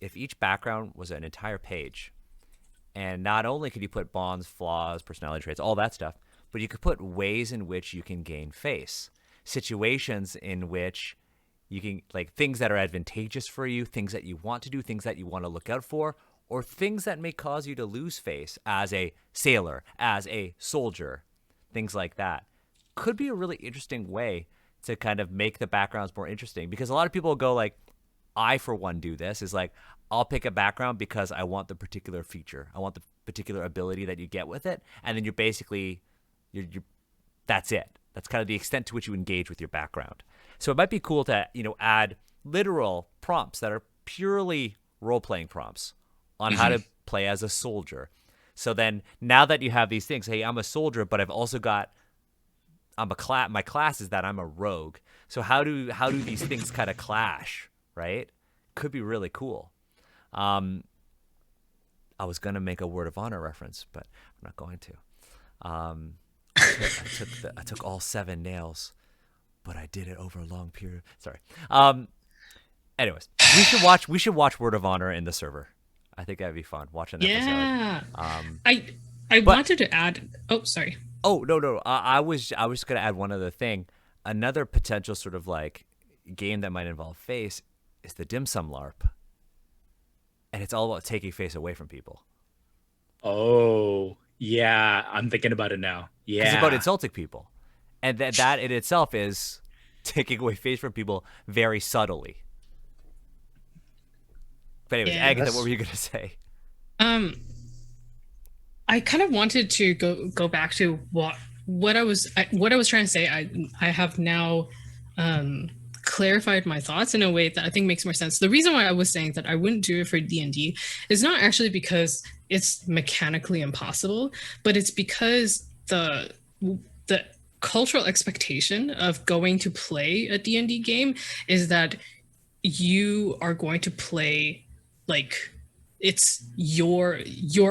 if each background was an entire page. And not only could you put bonds, flaws, personality traits, all that stuff, but you could put ways in which you can gain face, situations in which you can, like, things that are advantageous for you, things that you want to do, things that you want to look out for, or things that may cause you to lose face as a sailor, as a soldier, things like that. Could be a really interesting way to kind of make the backgrounds more interesting, because a lot of people go like, I, for one, do this, is like, I'll pick a background because I want the particular feature. I want the particular ability that you get with it. And then you're basically, that's it. That's kind of the extent to which you engage with your background. So it might be cool to, add literal prompts that are purely role-playing prompts on how to play as a soldier. So then now that you have these things, hey, I'm a soldier, but I've also got, my class is that I'm a rogue. So how do these things kind of clash, right? Could be really cool. I was going to make a Word of Honor reference, but I'm not going to. I took all 7 nails, but I did it over a long period. Sorry. Anyways, we should watch Word of Honor in the server. I think that'd be fun watching that. Yeah. Episode. I wanted to add. Oh, sorry. Oh no. I was just gonna add one other thing. Another potential sort of like game that might involve face is the dim sum LARP, and it's all about taking face away from people. Oh yeah, I'm thinking about it now. Yeah, it's about insulting people, and that in itself is taking away face from people very subtly. But anyways, Yeah, Agatha, what were you gonna say? I kind of wanted to go back to what I was trying to say. I have now clarified my thoughts in a way that I think makes more sense. The reason why I was saying that I wouldn't do it for D&D is not actually because it's mechanically impossible, but it's because the cultural expectation of going to play a D&D game is that you are going to play like it's your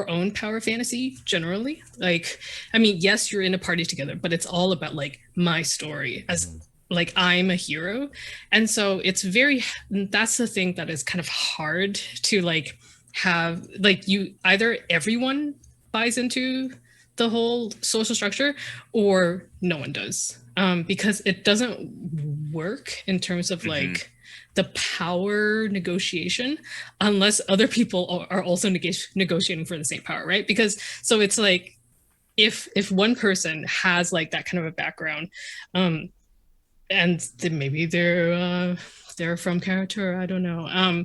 own power fantasy generally. Like, I mean, yes, you're in a party together, but it's all about like my story as like I'm a hero. And so that's the thing that is kind of hard to like have, like, you either everyone buys into the whole social structure or no one does, because it doesn't work in terms of like the power negotiation unless other people are also negotiating for the same power, right? Because so it's like if one person has like that kind of a background, and then maybe they're from character, I don't know,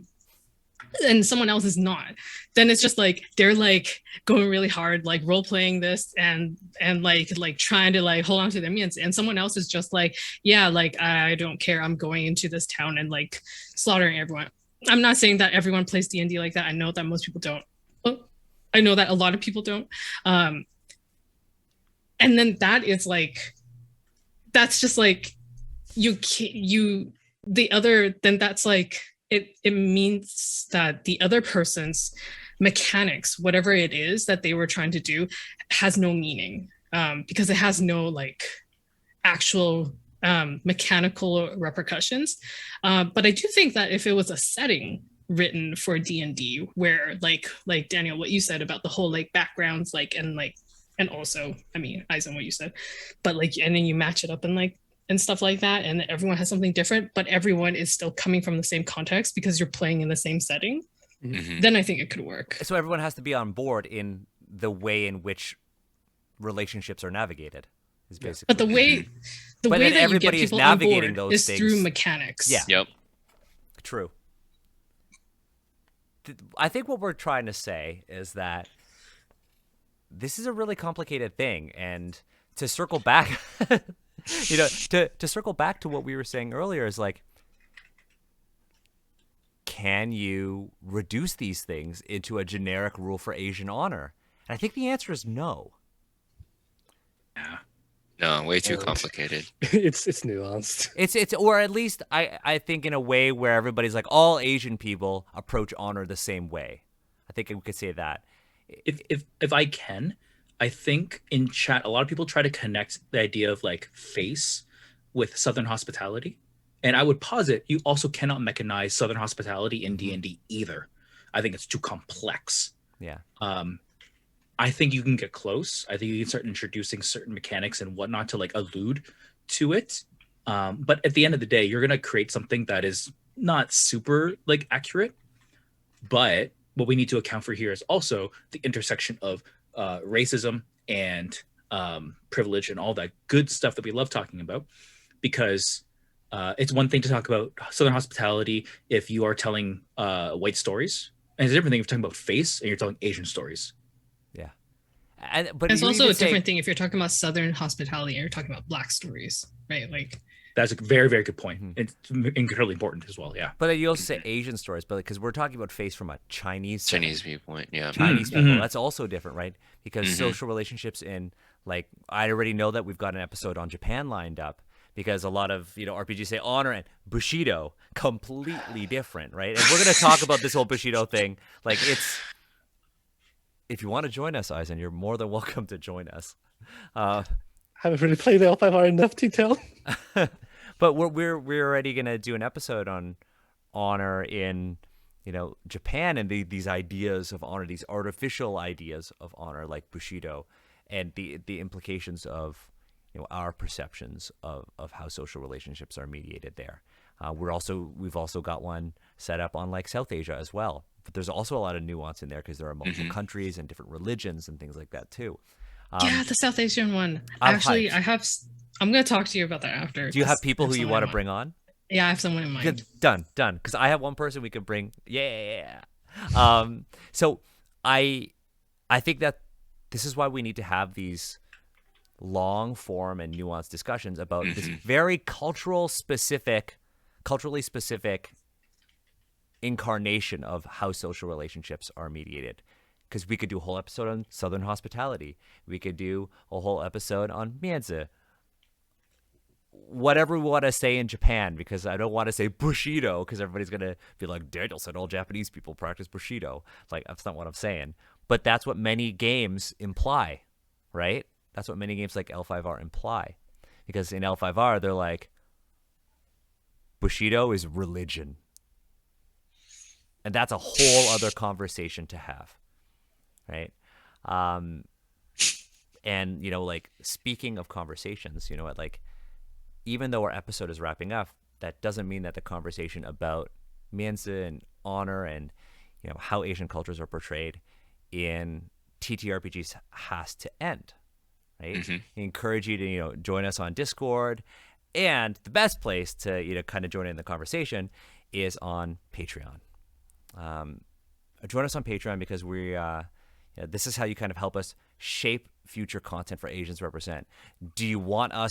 and someone else is not, then it's just like they're like going really hard, like role playing this and like trying to like hold on to their means, and someone else is just like, yeah, like I don't care, I'm going into this town and like slaughtering everyone. I'm not saying that everyone plays D&D like that. I know that most people don't. I know that a lot of people don't. And then that is like, that's just like that's like it means that the other person's mechanics, whatever it is that they were trying to do, has no meaning. because it has no like actual mechanical repercussions. But I do think that if it was a setting written for D&D where like Daniel, what you said about the whole like backgrounds, like and also, I mean, Eisen, what you said, but like, and then you match it up and stuff like that, and everyone has something different, but everyone is still coming from the same context because you're playing in the same setting, then I think it could work. So everyone has to be on board in the way in which relationships are navigated. Is basically. But the way But that then you get everybody is people on navigating board those is things. through mechanics. Yeah. Yep. True. I think what we're trying to say is that this is a really complicated thing, and to circle back, to circle back to what we were saying earlier is like, can you reduce these things into a generic rule for Asian honor? And I think the answer is no. Yeah. No, way too complicated. It's nuanced. It's or at least I think in a way where everybody's like, all Asian people approach honor the same way. I think we could say that. If I can, I think in chat a lot of people try to connect the idea of like face with Southern hospitality, and I would posit you also cannot mechanize Southern hospitality in D&D either. I think it's too complex. Yeah. I think you can get close. I think you can start introducing certain mechanics and whatnot to like allude to it. But at the end of the day, you're gonna create something that is not super like accurate. But what we need to account for here is also the intersection of racism and privilege and all that good stuff that we love talking about. Because it's one thing to talk about Southern hospitality if you are telling white stories, and it's a different thing if you're talking about face and you're telling Asian stories. But It's you also a even say- different thing if you're talking about Southern hospitality and you're talking about Black stories, right? Like, That's a very, very good point. It's incredibly important as well. Yeah. But you also say Asian stories, but because we're talking about face from a Chinese viewpoint, yeah. Chinese people, that's also different, right? Because social relationships in, like, I already know that we've got an episode on Japan lined up, because a lot of RPGs say honor and Bushido, completely different, right? And we're gonna talk about this whole Bushido thing. Like, it's, if you want to join us, Eisen, you're more than welcome to join us. Haven't really played the L5R enough to tell. But we're already gonna do an episode on honor in Japan, and these ideas of honor, these artificial ideas of honor like Bushido, and the implications of our perceptions of how social relationships are mediated there. We've also got one set up on like South Asia as well, but there's also a lot of nuance in there because there are multiple countries and different religions and things like that too. yeah, the South Asian one. I'm Actually, hyped. I'm going to talk to you about that after. Do you have people I who you someone want in to bring mind. on? Yeah, I have someone in mind. Good. Done. Because I have one person we could bring. Yeah. So I think that this is why we need to have these long form and nuanced discussions about this very culturally specific incarnation of how social relationships are mediated. Because we could do a whole episode on Southern hospitality. We could do a whole episode on Mianzi. Whatever we want to say in Japan, because I don't want to say Bushido, because everybody's going to be like, Daniel said all Japanese people practice Bushido. Like, that's not what I'm saying. But that's what many games imply, right? That's what many games like L5R imply. Because in L5R, they're like, Bushido is religion. And that's a whole other conversation to have, right? And, like, speaking of conversations, like, even though our episode is wrapping up, that doesn't mean that the conversation about Mianzi and honor and how Asian cultures are portrayed in TTRPGs has to end, right? I encourage you to join us on Discord, and the best place to kind of join in the conversation is on Patreon. Join us on Patreon because we this is how you kind of help us shape future content for Asians Represent. Do you want our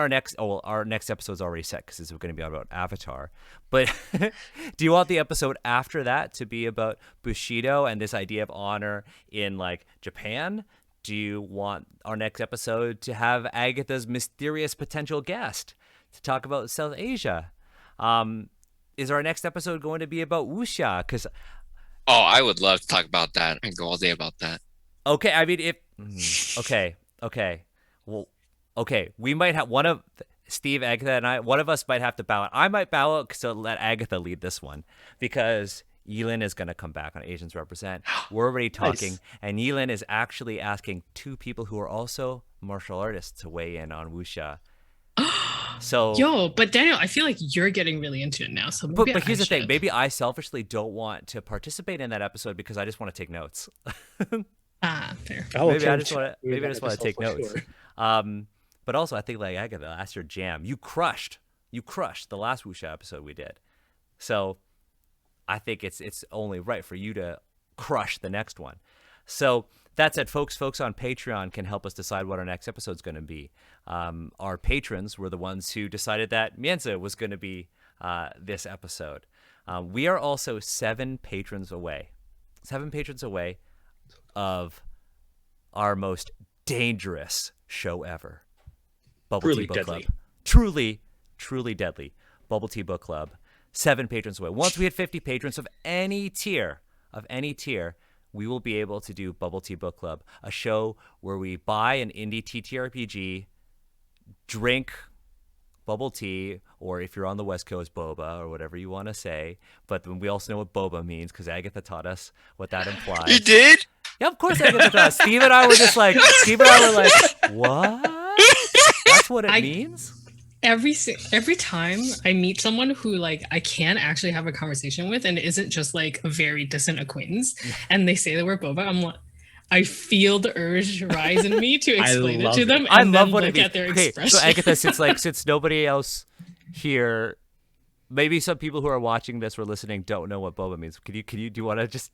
next episode's already set because it's going to be about Avatar, but do you want the episode after that to be about Bushido and this idea of honor in like Japan? Do you want our next episode to have Agatha's mysterious potential guest to talk about South Asia? Is our next episode going to be about Usha? Because I would love to talk about that. I can go all day about that. okay, I mean, okay, Okay. Well, okay. We might have one of Steve, Agatha, and I. One of us might have to bow out. I might bow out to let Agatha lead this one because Yilin is going to come back on Asians Represent. We're already talking, and Yilin is actually asking two people who are also martial artists to weigh in on wuxia. So, Yo, but Daniel, I feel like you're getting really into it now. So maybe but here's I the thing. should. Maybe I selfishly don't want to participate in that episode because I just want to take notes. Fair. Maybe I just want to take notes. Sure. But also I think like Agatha, that's your jam. You crushed the last wuxia episode we did. So I think it's only right for you to crush the next one. So that said, folks on Patreon can help us decide what our next episode is going to be. Our patrons were the ones who decided that Mianzi was going to be this episode. We are also 7 patrons away of our most dangerous show ever. Bubble Truly Tea Book deadly. Club. Truly deadly. Bubble Tea Book Club. 7 patrons away. Once we hit 50 patrons of any tier, we will be able to do Bubble Tea Book Club, a show where we buy an indie TTRPG, drink bubble tea, or if you're on the West Coast, boba, or whatever you want to say. But we also know what boba means because Agatha taught us what that implies. You did? Yeah, of course Agatha taught us. Steve and I were like, what? That's what it means? Every time I meet someone who like I can actually have a conversation with and isn't just like a very distant acquaintance, and they say the word boba, I'm like, I feel the urge rise in me to explain it to them. I And love then what look it means. at their Okay, expression. so Agatha, since nobody else here, maybe some people who are watching this or listening don't know what boba means. Do you want to just?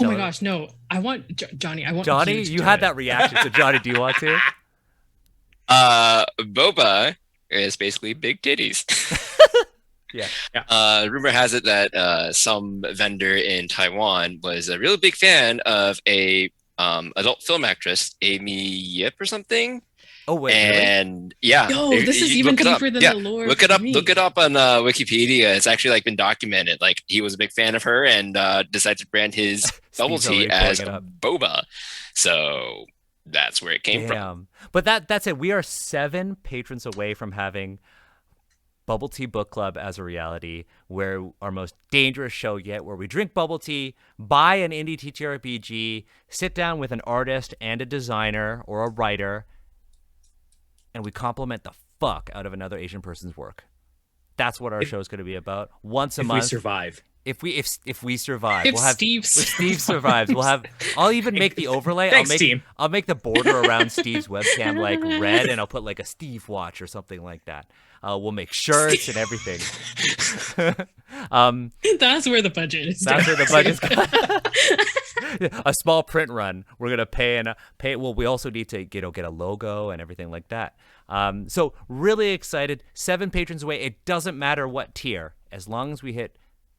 Oh my gosh, no! I want Johnny. I want Johnny, you to you do had it. that reaction. So Johnny, do you want to? Boba is basically big titties. Yeah. Rumor has it that some vendor in Taiwan was a really big fan of a adult film actress, Amy Yip or something. Oh wait, really? And yeah, Yo, this is you even look it up. deeper than Yeah, the lore. Look it for up. me. Look it up on Wikipedia. It's actually like been documented. Like he was a big fan of her and decided to brand his bubble Steve's tea already as pulling it up. boba. So that's where it came from. Damn. But that's it. We are 7 patrons away from having Bubble Tea Book Club as a reality, where our most dangerous show yet, where we drink bubble tea, buy an indie TTRPG, sit down with an artist and a designer or a writer, and we compliment the fuck out of another Asian person's work. That's what our show is going to be about. Once a If month. we survive. If we survive, If we'll have Steve if Steve survives, we'll have. I'll even make the overlay. Thanks, team. I'll make the border around Steve's webcam like red, and I'll put like a Steve watch or something like that. We'll make shirts and everything. That's where the budget is. That's where the budget's. budget's. A small print run. We're gonna pay. Well, we also need to get a logo and everything like that. So really excited. 7 patrons away. It doesn't matter what tier, as long as we hit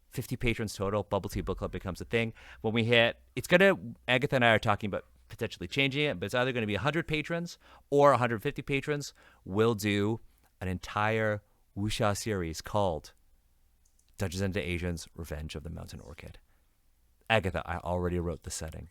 50 patrons total, Bubble Tea Book Club becomes a thing. When we hit, Agatha and I are talking about potentially changing it, but it's either going to be 100 patrons or 150 patrons. We'll do an entire wuxia series called Dungeons and Asians: Revenge of the Mountain Orchid. Agatha, I already wrote the setting.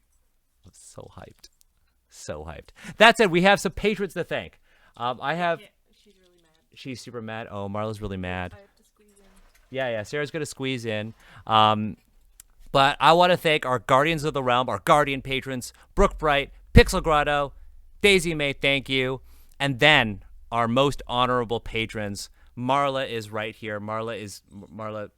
I'm so hyped. That said, we have some patrons to thank. I have. Yeah, she's really mad. She's super mad. Oh, Marla's really mad. I have to squeeze in. Yeah, Sarah's going to squeeze in. But I want to thank our Guardians of the Realm, our Guardian patrons, Brooke Bright, Pixel Grotto, Daisy May, thank you. And then our most honorable patrons. Marla is right here. Marla,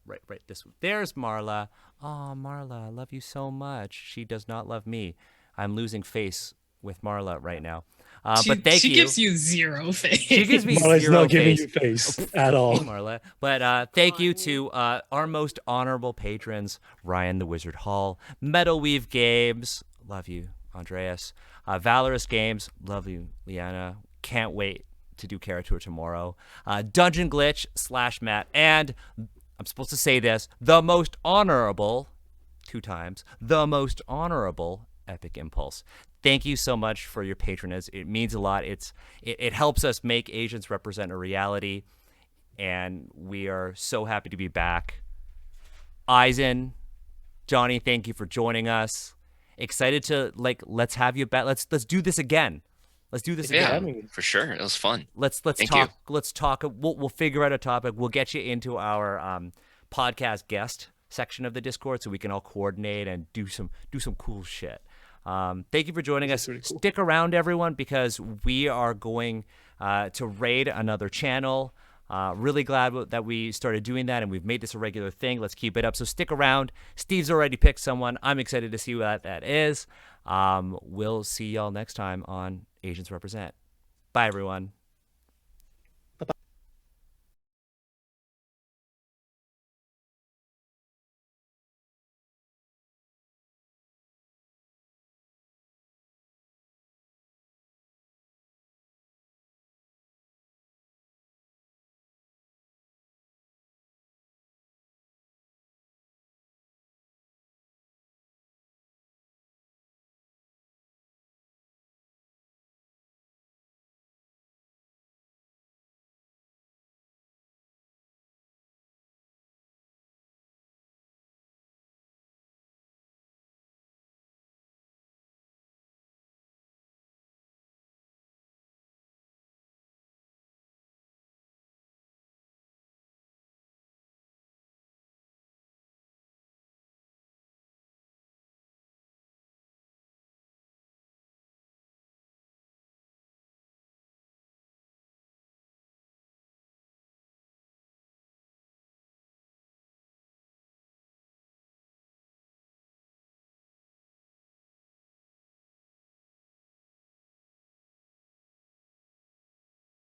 right this way. There's Marla. Oh, Marla, I love you so much. She does not love me. I'm losing face with Marla right now. But thank you. She gives you 0 face. She gives me Marla's zero not giving face. you face at all. Hey, Marla. But thank you to our most honorable patrons, Ryan the Wizard Hall, Metal Weave Games, love you, Andreas, Valorous Games, love you, Liana, can't wait to do Caricature tomorrow, Dungeon Glitch / Matt, and I'm supposed to say this, the most honorable, 2 times, the most honorable Epic Impulse. Thank you so much for your patronage. It means a lot. It helps us make Asians Represent a reality, and we are so happy to be back. Eisen, Johnny, thank you for joining us. Excited to let's have you back. Let's do this again. Let's do this Yeah. again. having me. for sure. It was fun. Let's Thank talk. you. Let's talk. We'll figure out a topic. We'll get you into our podcast guest section of the Discord so we can all coordinate and do some cool shit. Thank you for joining us. Really cool. Stick around, everyone, because we are going to raid another channel. Really glad that we started doing that and we've made this a regular thing. Let's keep it up. So stick around. Steve's already picked someone. I'm excited to see what that is. We'll see y'all next time on Asians Represent. Bye, everyone.